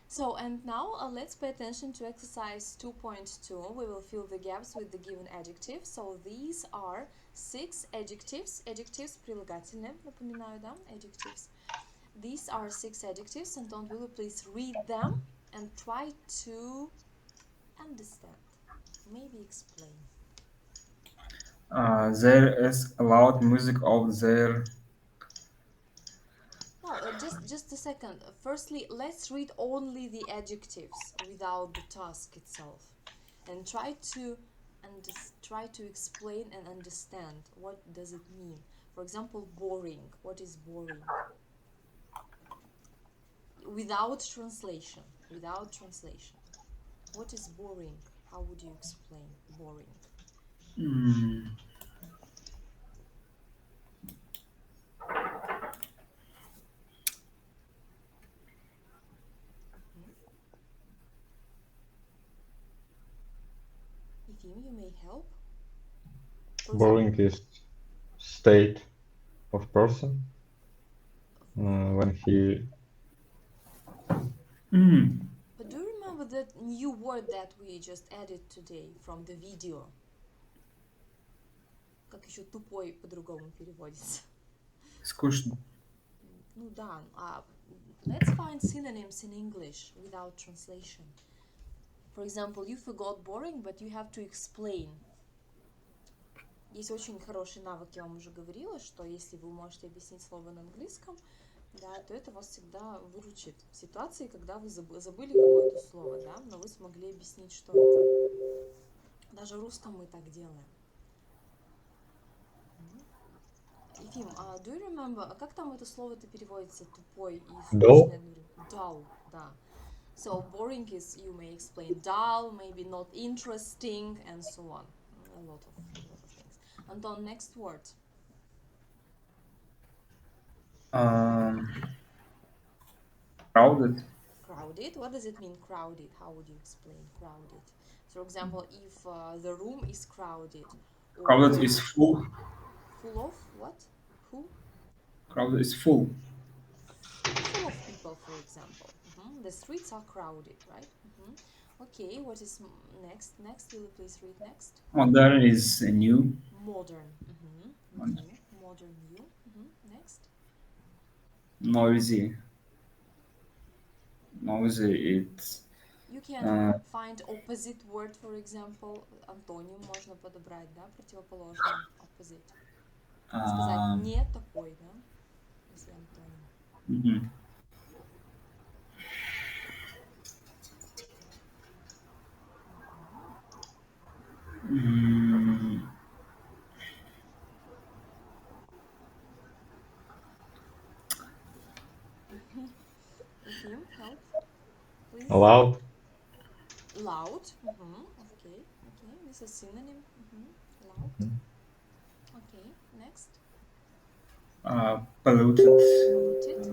So, and now let's pay attention to exercise 2.2. We will fill the gaps with the given adjectives. So, these are 6 adjectives. Adjectives прилагательные, напоминаю, да, adjectives. These are 6 adjectives, and don't will you please read them and try to understand, maybe explain. There is loud music of their... No, just a second. Firstly, let's read only the adjectives without the task itself, and try to explain and understand what does it mean. For example, boring. What is boring? Without translation. What is boring? How would you explain boring? Efim, you may help. Boring is state of person when he... But do you remember that new word that we just added today from the video? Как еще тупой по-другому переводится? Скучно. Ну да. Let's find synonyms in English without translation. For example, you forgot boring, but you have to explain. Есть очень хороший навык, я вам уже говорила, что если вы можете объяснить слово на английском, да, то это вас всегда выручит в ситуации, когда вы забыли какое-то слово, да, но вы смогли объяснить, что это. Даже в русском мы так делаем. Ефим, do you remember, как там это слово-то переводится? Тупой и скучный? Dull? Dull, да. So boring is, you may explain, dull, maybe not interesting, and so on. A lot of things. Anton, next word. Crowded. Crowded. What does it mean, crowded? How would you explain crowded? So, for example, if the room is crowded, or Crowded is full. full of what? Who? Crowded is full. Full of people, for example. The streets are crowded, right? Okay, what is next? Next, will you please read next? Modern is new. Modern. New. Modern, new. Next. Noisy. Noisy, it's You can find opposite word, for example. Антоним можно подобрать, да, противоположный, opposite. Сказать не такой, да, если антоним. mhm. Efim, help, please. Loud. Loud. Okay. This is synonym. Loud. Okay. Next. Polluted. Polluted.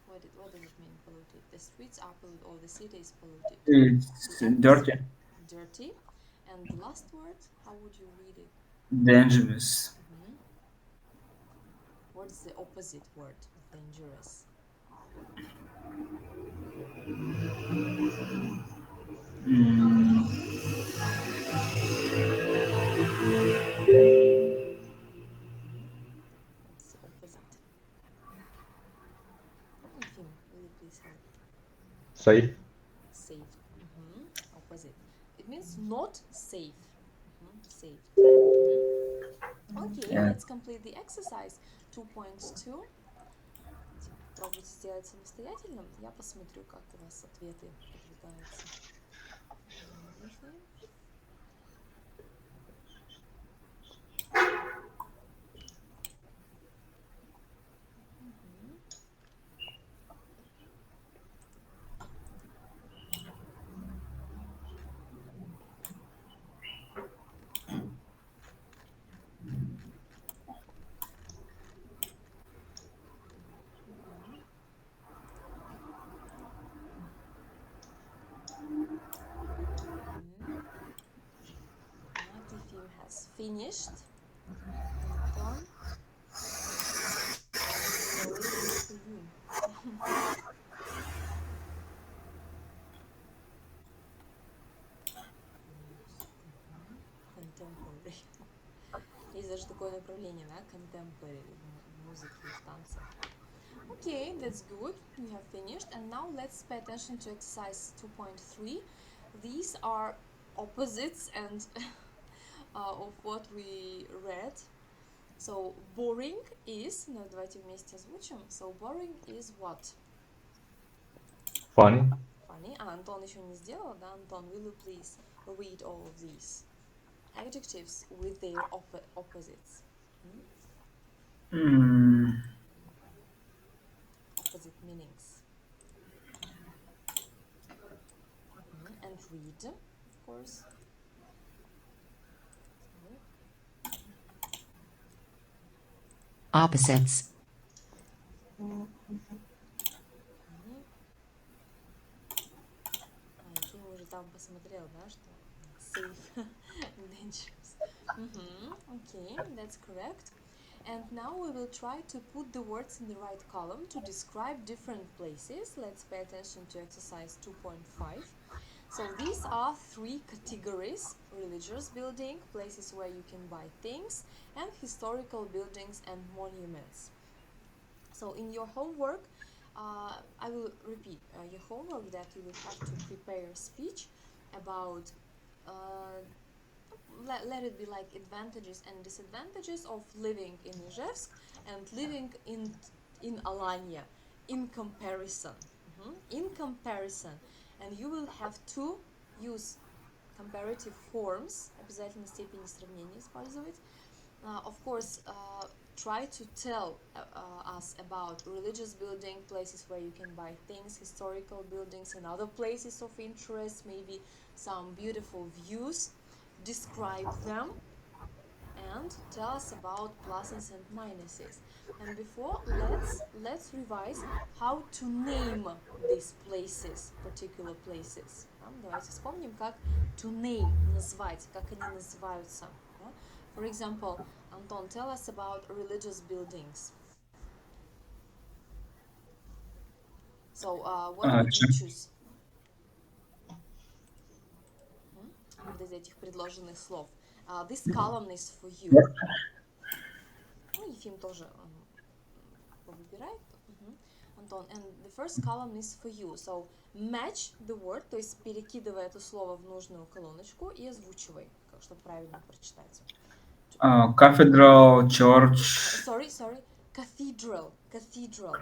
What does it mean, polluted? The streets are polluted, or the city is polluted. It's dirty. Dirty. And the last word, how would you read it? Dangerous. What is the opposite word of dangerous? What's the opposite? Efim, will you please help? Safe. Safe. Opposite. It means not safe. Safe. Okay, Yeah. let's complete the exercise 2.2. Пробуйте сделать самостоятельно. Я посмотрю, как у вас ответы продвигаются. Efim has finished. Anton, we're waiting for you. Contemporary. Есть даже такое направление, да? Contemporary в музыке и в танцах. Okay, that's good. We have finished. And now let's pay attention to exercise 2.3. These are opposites and of what we read. So boring is, ну давайте вместе озвучим. So boring is what? Funny. Funny. Антон еще не сделал, да? Антон, will you please read all of these adjectives with their opposites? Opposite meanings. And read, of course. Opposites. Ты уже там посмотрел, да, что safe and dangerous. Okay, that's correct. And now we will try to put the words in the right column to describe different places. Let's pay attention to exercise 2.5. So these are three categories: religious building, places where you can buy things, and historical buildings and monuments. So in your homework, I will repeat your homework that you will have to prepare a speech about, let it be like advantages and disadvantages of living in Ижевsk and living in Alanya in comparison. In comparison. And you will have to use comparative forms, обязательно степени сравнения использовать. Of course, try to tell us about religious building, places where you can buy things, historical buildings and other places of interest, maybe some beautiful views. Describe them and tell us about pluses and minuses. And before, let's revise how to name these places, particular places. Давайте вспомним, как to name, назвать, как они называются. For example, Anton, tell us about religious buildings. So, what would you choose? Вот из этих предложенных слов. This column is for you. Ну, Ефим тоже выбирает. Антон, and the first column is for you. So, match the word, то есть перекидывай это слово в нужную колоночку и озвучивай, чтобы правильно прочитать. Cathedral, church. Sorry. Cathedral. Cathedral.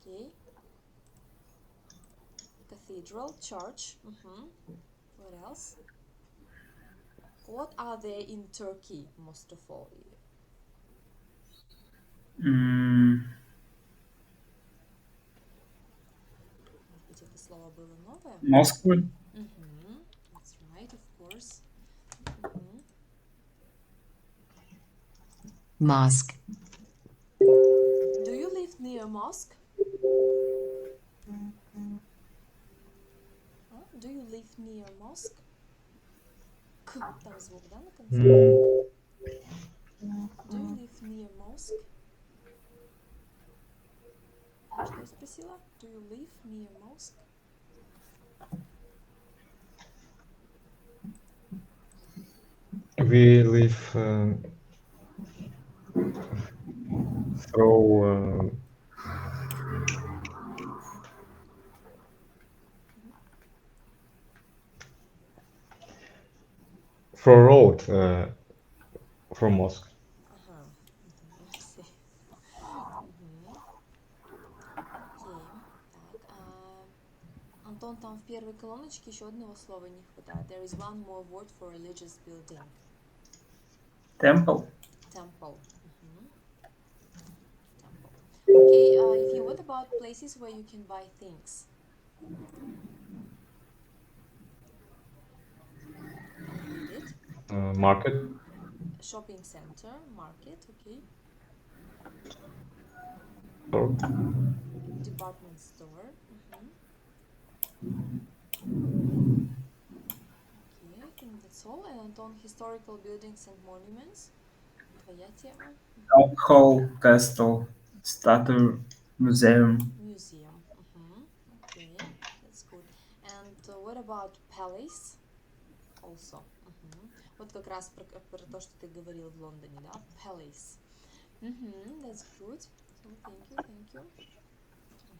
Okay. Cathedral, church. What else? What are there in Turkey, most of all? Это слово было новое. Moscow. That's right, of course. Mosque. Do you live near mosque? Do you live near mosque? Там звук, да, на конце? Do you live near mosque? Что я спросила? Do you live near mosque? We live through road from mosque. Антон, там в первой колоночке еще одного слова не хватает. There is one more word for religious building. Temple. Temple. Okay, Evie, what about places where you can buy things? Market. Shopping center, market, okay. Store. Department store. Okay, I think that's all. And Anton, historical buildings and monuments. Твоя тема. Hall, castle, statue, museum. Museum. Okay, that's good. And what about palace? Also. Вот как раз про то, что ты говорил в Лондоне, да? Palace. That's good. So, thank you.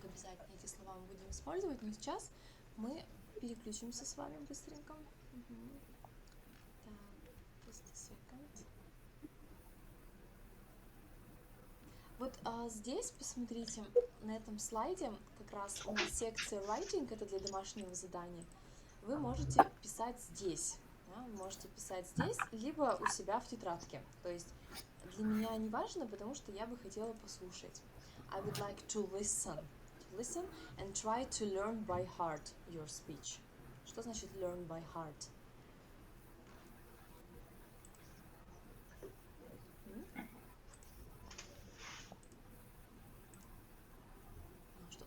Обязательно эти слова мы будем использовать, но сейчас мы переключимся с вами быстренько. Так, just a second. Вот здесь, посмотрите, на этом слайде как раз у нас секция writing, это для домашнего задания. Вы можете писать здесь. Да? Вы можете писать здесь, либо у себя в тетрадке. То есть для меня не важно, потому что я бы хотела послушать. I would like to listen and try to learn by heart your speech. Что значит learn by heart?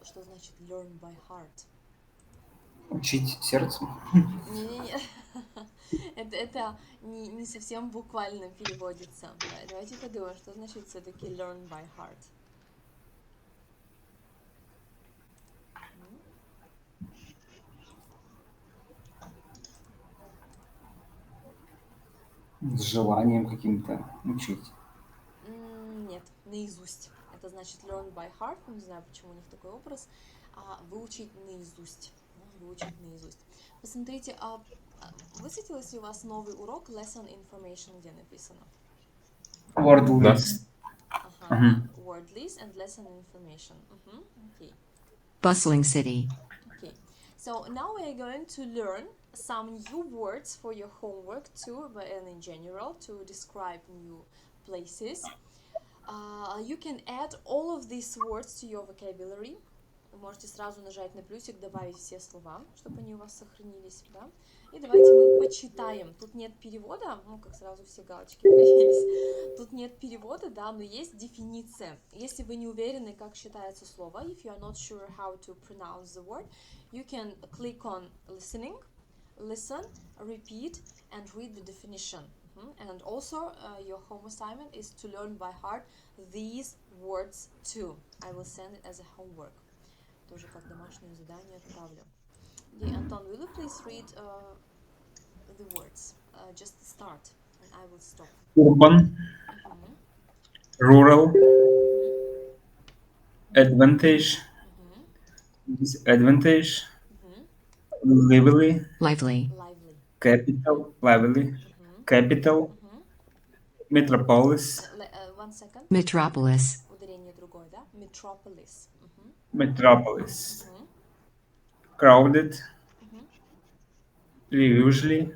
Что значит learn by heart? Учить сердцем. Не-не-не. Это не совсем буквально переводится. Давайте подумаем, что значит все-таки learn by heart. С желанием каким-то учить. Нет, наизусть. Это значит learn by heart. Не знаю, почему у них такой образ. Выучить наизусть. Выучить наизусть. Посмотрите, высветилось ли у вас новый урок Lesson Information, где написано? Word list. Word list and Lesson Information. Okay. Bustling city. Okay. So now we are going to learn some new words for your homework too, and in general to describe new places. You can add all of these words to your vocabulary. Вы можете сразу нажать на плюсик, добавить все слова, чтобы они у вас сохранились, да? И давайте мы почитаем. Тут нет перевода, ну, как сразу все галочки появились. Тут нет перевода, да, но есть дефиниция. Если вы не уверены, как считается слово, if you are not sure how to pronounce the word, you can click on listening, listen, repeat, and read the definition. And also, your home assignment is to learn by heart these words too. I will send it as a homework. Тоже как домашнее задание отправлю. Okay, Anton, will you please read the words? Just start, and I will stop. Urban, rural, advantage, disadvantage, lively, Lively. Lively. capital, lively, capital, metropolis, One second. Metropolis. Ударение другое, да? Metropolis. metropolis, crowded, usually,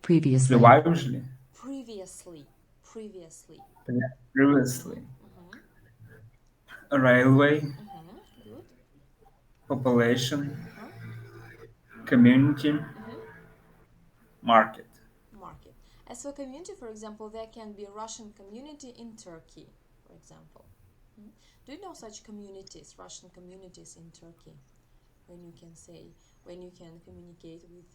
Previously. usually, Previously. Previously. previously, railway, Good. population, community, market. Market. As for community, for example, there can be a Russian community in Turkey, for example. Do you know such communities, Russian communities in Turkey, when you can communicate with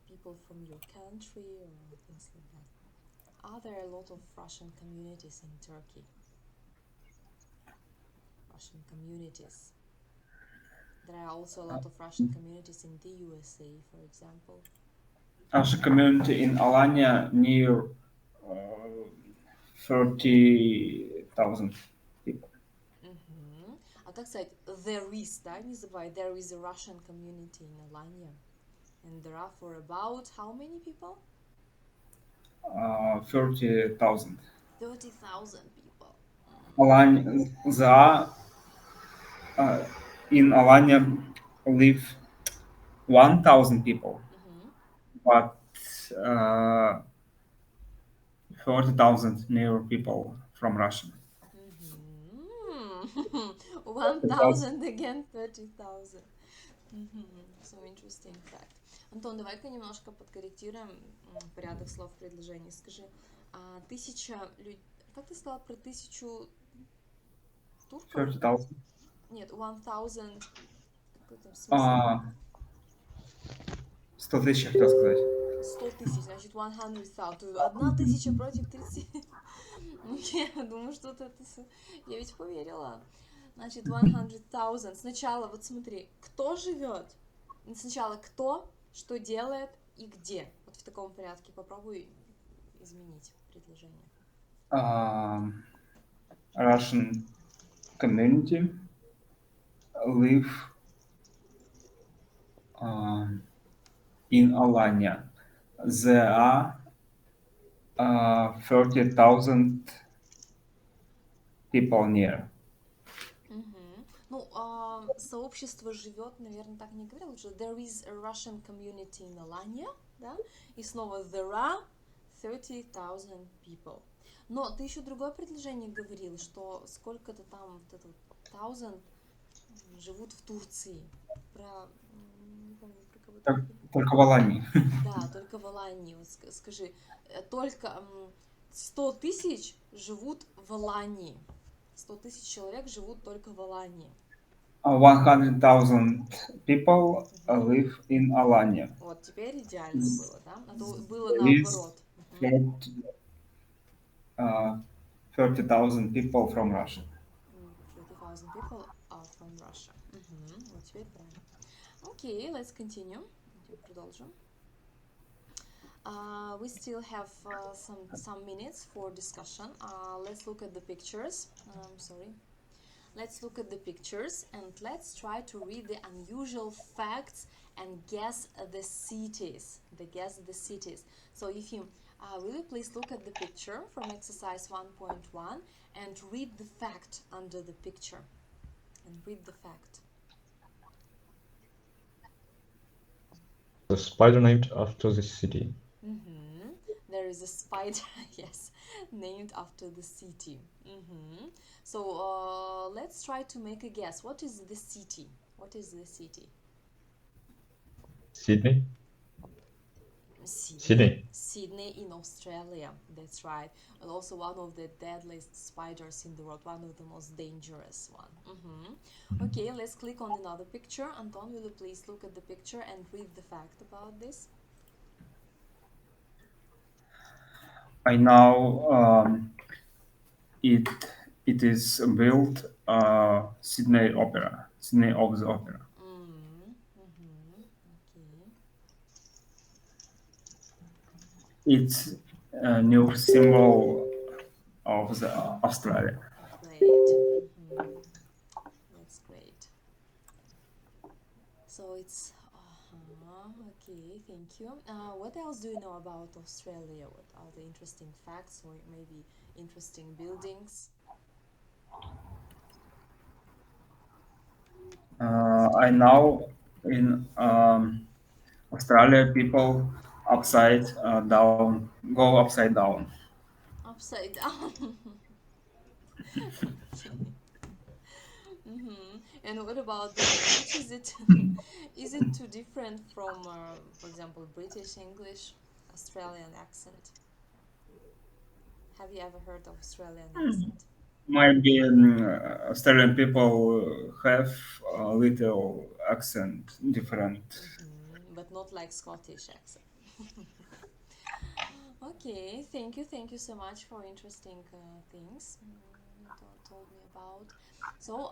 people from your country or things like that? Are there a lot of Russian communities in Turkey? Russian communities. There are also a lot of Russian communities in the USA, for example. Russian community in Alanya near 30,000 people. А как сказать, there is, да, не забывай, there is a Russian community in Alanya. And there are for about how many people? 30,000. 30,000 people. Alanya, in Alanya live 1,000 people, but 40,000 near people from Russia. 1,000 again, 30,000. So interesting fact. Антон, давай-ка немножко подкорректируем порядок слов в предложении. Скажи, 1000 людей... Как ты сказала про 1000 турков? 30,000. Нет, 1,000... Какой там смысл? 100 тысяч, хотел сказать. 100 тысяч, значит, 100,000. 1000 против 30. Я думаю, что-то это... Я ведь поверила. Значит, 100,000. Сначала, вот смотри, кто живет? Сначала кто, что делает и где. Вот в таком порядке. Попробуй изменить предложение. Russian community live in Alanya. There are 30,000 people near. Ну, сообщество живет, наверное, так не говорил, лучше there is a Russian community in Alanya, да, и снова there are 30,000 people. Но ты еще другое предложение говорил, что сколько-то там, вот это 1000 живут в Турции. Про, не помню, про кого-то. Только в Алании. Да, только в Алании. Вот скажи, только 100 тысяч живут в Алании. 100 тысяч человек живут только в Алании. 100,000 people live in Alanya. Вот, теперь идеально было, да? А то было наоборот. 30,000 people from Russia. 30,000 people are from Russia. Вот теперь правильно. Okay, let's continue. Продолжим. We still have some minutes for discussion. Let's look at the pictures. Let's look at the pictures and let's try to read the unusual facts and guess the cities. So if you will you please look at the picture from exercise 1.1 and read the fact under the picture. And read the fact. a spider named after the city. There is a spider, yes, named after the city. So let's try to make a guess. What is the city? What is the city? Sydney? Sydney. Sydney. Sydney in Australia, that's right. And also one of the deadliest spiders in the world, one of the most dangerous one. Okay, let's click on another picture. Anton, will you please look at the picture and read the fact about this? I know it it is built Sydney Opera, Sydney of the Opera. Okay. It's a new symbol of the Australia. Great. That's great. So it's okay. Thank you. What else do you know about Australia? What are the interesting facts or maybe interesting buildings? I know in Australia people upside down go upside down. Upside down. Okay. And what about the language? Is it is it too different from, for example, British English, Australian accent? Have you ever heard of Australian accent? Maybe Australian people have a little accent different. But not like Scottish accent. Okay, thank you so much for interesting things told me about. So,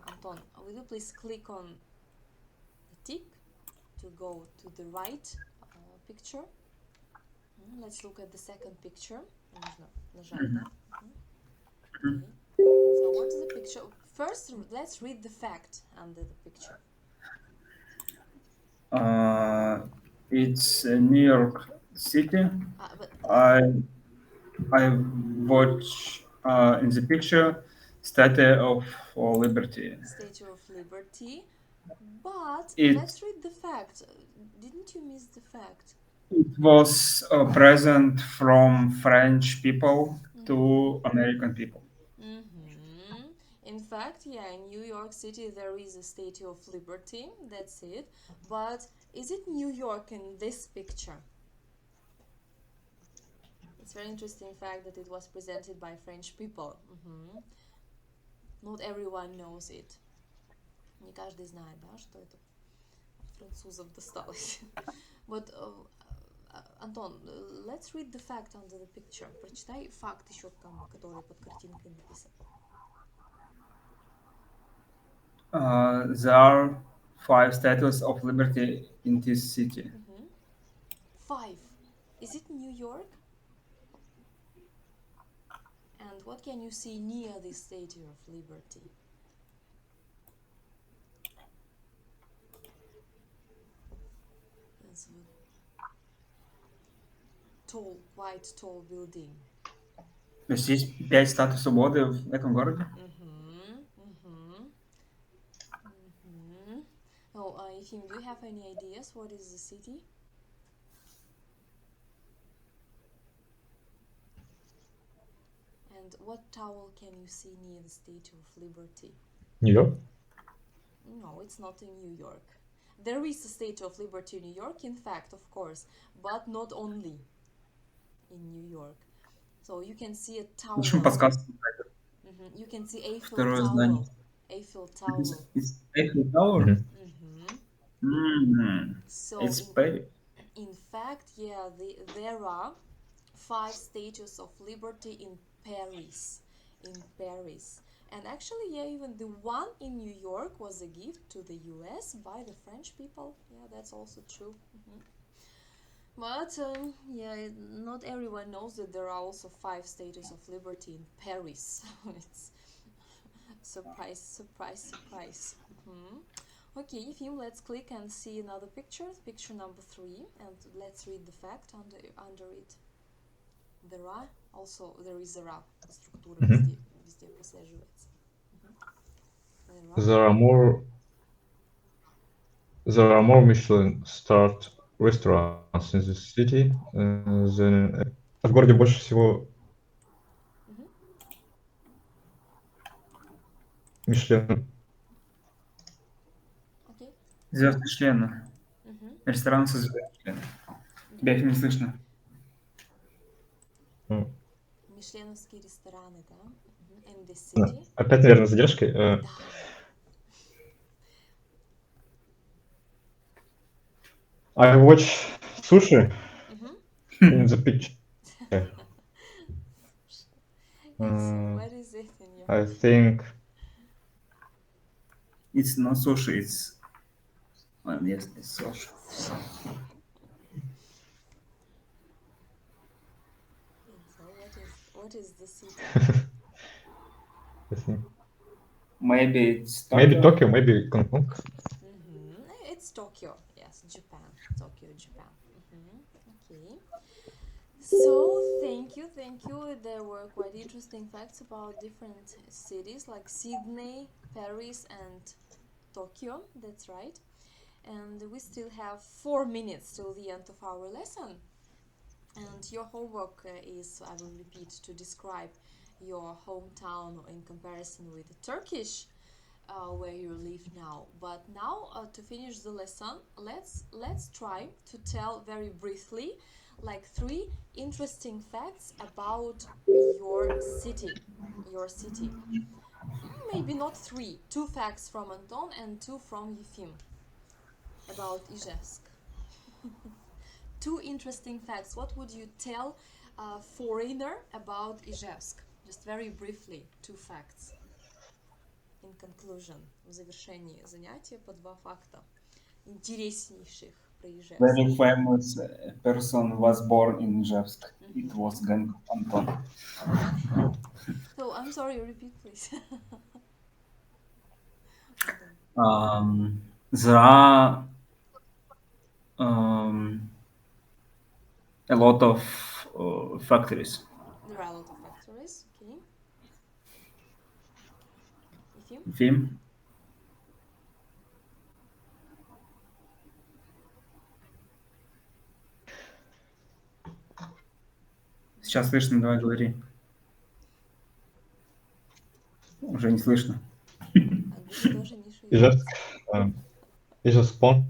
Anton, will you please click on the tick to go to the right picture? Let's look at the second picture. Нужно нажать, да? Okay. So, what is the picture? First, let's read the fact under the picture. It's New York City. But I watch in the picture Statue of Liberty. Statue of Liberty. But It let's read the fact. Didn't you miss the fact? it was a present from French people to American people. In fact, yeah, in New York City there is a Statue of Liberty, that's it. But is it New York in this picture? It's very interesting fact that it was presented by French people. Not everyone knows it. Не каждый знает, да, что это от французов досталось. But Антон, let's read the fact under the picture. Прочитай факт еще там, который под картинкой написан. There are 5 statues of liberty in this city. 5. Is it New York? And what can you see near the Statue of Liberty? It's a tall, quite tall building. То есть есть 5 статуй свободы в этом городе? Oh, Efim, do you have any ideas what is the city? And what tower can you see near the Statue of Liberty? New York? No, it's not in New York. There is a Statue of Liberty in New York, in fact, of course, but not only in New York. So you can see a tower. Почему подсказка? You can see Eiffel Второе Tower. здание. Eiffel Tower. It's Eiffel Tower? So It's Paris. in fact, yeah, there are 5 statues of liberty in Paris. And actually, yeah, even the one in New York was a gift to the US by the French people. Yeah, that's also true. But yeah, not everyone knows that there are also 5 statues of liberty in Paris. It's surprise. Okay, Efim, let's click and see another picture number 3, and let's read the fact under it. There is a ra. Структура везде прослеживается. There are more there are more Michelin-starred restaurants in this city than... В городе больше всего Мишлен. Okay. Звезд Мишлена. Ресторан со звездой Мишлена. Тебя их не слышно. Мишленовские рестораны, да? In the city. Опять, наверное, с задержкой. Да. I watch sushi in the picture. What is it in your... I think It's not sushi, it's... Well, yes, it's sushi. So what is the city? I think Maybe it's Tokyo. maybe Tokyo, maybe Hong Kong. It's Tokyo. Yes, Japan. Tokyo, Japan. Okay. So thank you. There were quite interesting facts about different cities like Sydney, Paris, and Tokyo. That's right. And we still have 4 minutes till the end of our lesson. And your homework is, I will repeat, to describe your hometown in comparison with Turkish, where you live now. But now, to finish the lesson, let's try to tell very briefly, like 3 interesting facts about your city. Maybe not 3. 2 facts from Anton and 2 from Yefim about Ijevsk. 2 interesting facts. What would you tell a foreigner about Ijevsk? Just very briefly, 2 facts. In conclusion, в завершении занятия по 2 факта интереснейших про Ижевск. Very famous person was born in Ijevsk. It was Genk Anton. So, I'm sorry, repeat please. There are a lot of factories. There are a lot of factories, okay. Yefim? Film. Сейчас слышно, давай говори. Уже не слышно. Андрей тоже не шутит. Ижевск. Ижевск Pond.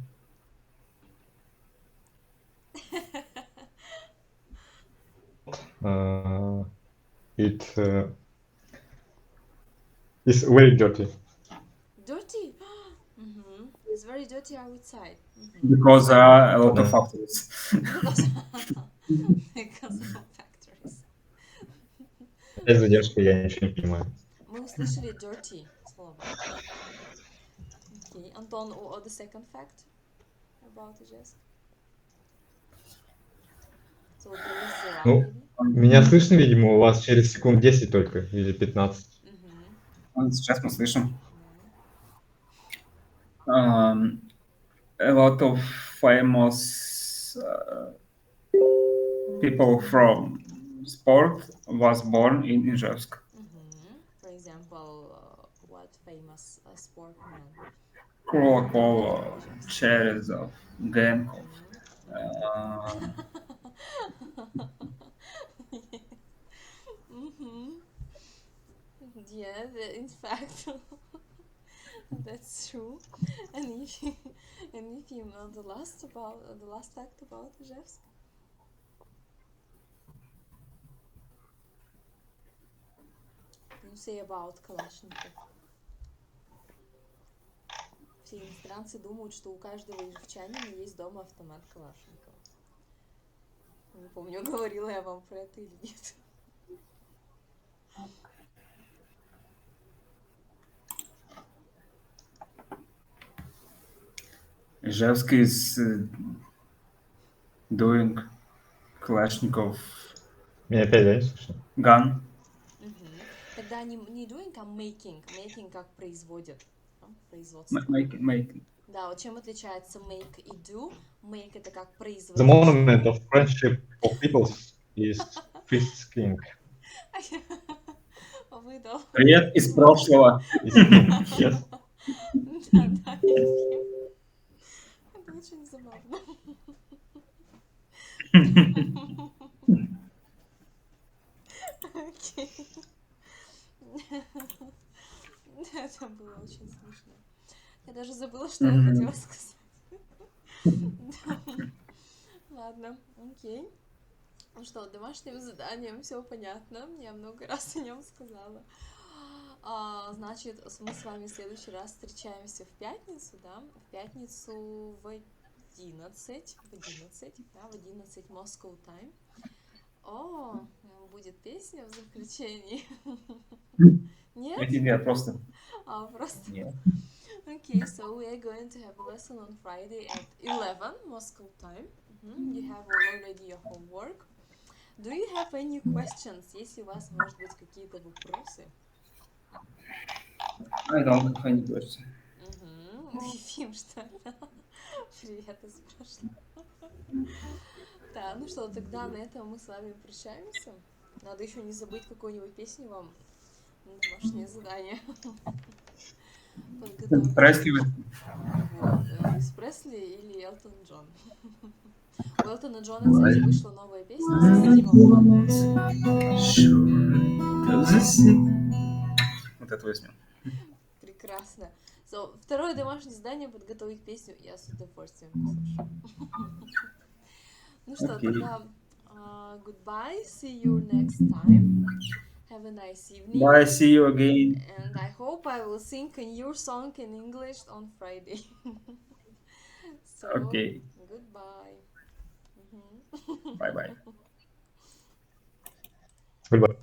It is very dirty. Dirty? It's very dirty outside. Because there are a lot of factories. Because of factories. Без задержки я ничего не понимаю. Мы услышали dirty слово. Okay, Anton, or the second fact about Ijevsk? So there is the Ну, maybe? меня слышно, видимо, у вас через секунд 10 только, или 15. Сейчас мы слышим. A lot of famous people from sport was born in Ijevsk. For example, what famous sportman? Kulakova, Cherezov, Genkov. Yeah, in fact, that's true. And if you know the last fact about Ijevsk? Can you say about Kalashnikov? Все иностранцы думают, что у каждого ижевчанина есть дома автомат Калашникова. Не помню, говорила я вам про это или нет. Ijevsk is doing Kalashnikov Меня опять, да, не слышно? gun. Тогда не doing, а making. Making как производят. Производство. Making. Да, вот чем отличается make и do? Make это как производить. The monument of friendship of peoples is Fifth King. Выдал. Привет из прошлого. Yes. Да, Ефим. очень забавно. Окей. Это было очень смешно. Я даже забыла, что я хотела сказать. Ладно, окей. Ну что, домашним заданием все понятно. Я много раз о нем сказала. Значит, мы с вами в следующий раз встречаемся в пятницу, да? В пятницу в 11, да, в 11 Moscow time. О, будет песня в заключении. Нет? Нет, просто Просто. нет. Okay, so we are going to have a lesson on Friday at 11 Moscow time. You have already your homework. Do you have any questions? Если у вас, может быть, какие-то вопросы? I don't have any question. Ефим, что ли? Привет из прошлого. Да, ну что, тогда на этом мы с вами прощаемся. Надо еще не забыть какую-нибудь песню вам на домашнее задание подготовить. Пресли. Вот, Элвис Пресли или Элтон Джон. У Элтона Джона, кстати, вышла новая песня со Стивом. Вот это возьмем. Прекрасно. So, второе домашнее задание — подготовить песню. Я с удовольствием послушаю. Ну что, тогда goodbye, see you next time. Have a nice evening. Bye, see you again. And I hope I will sing a new song in English on Friday. So, Okay. goodbye. Bye-bye. Goodbye.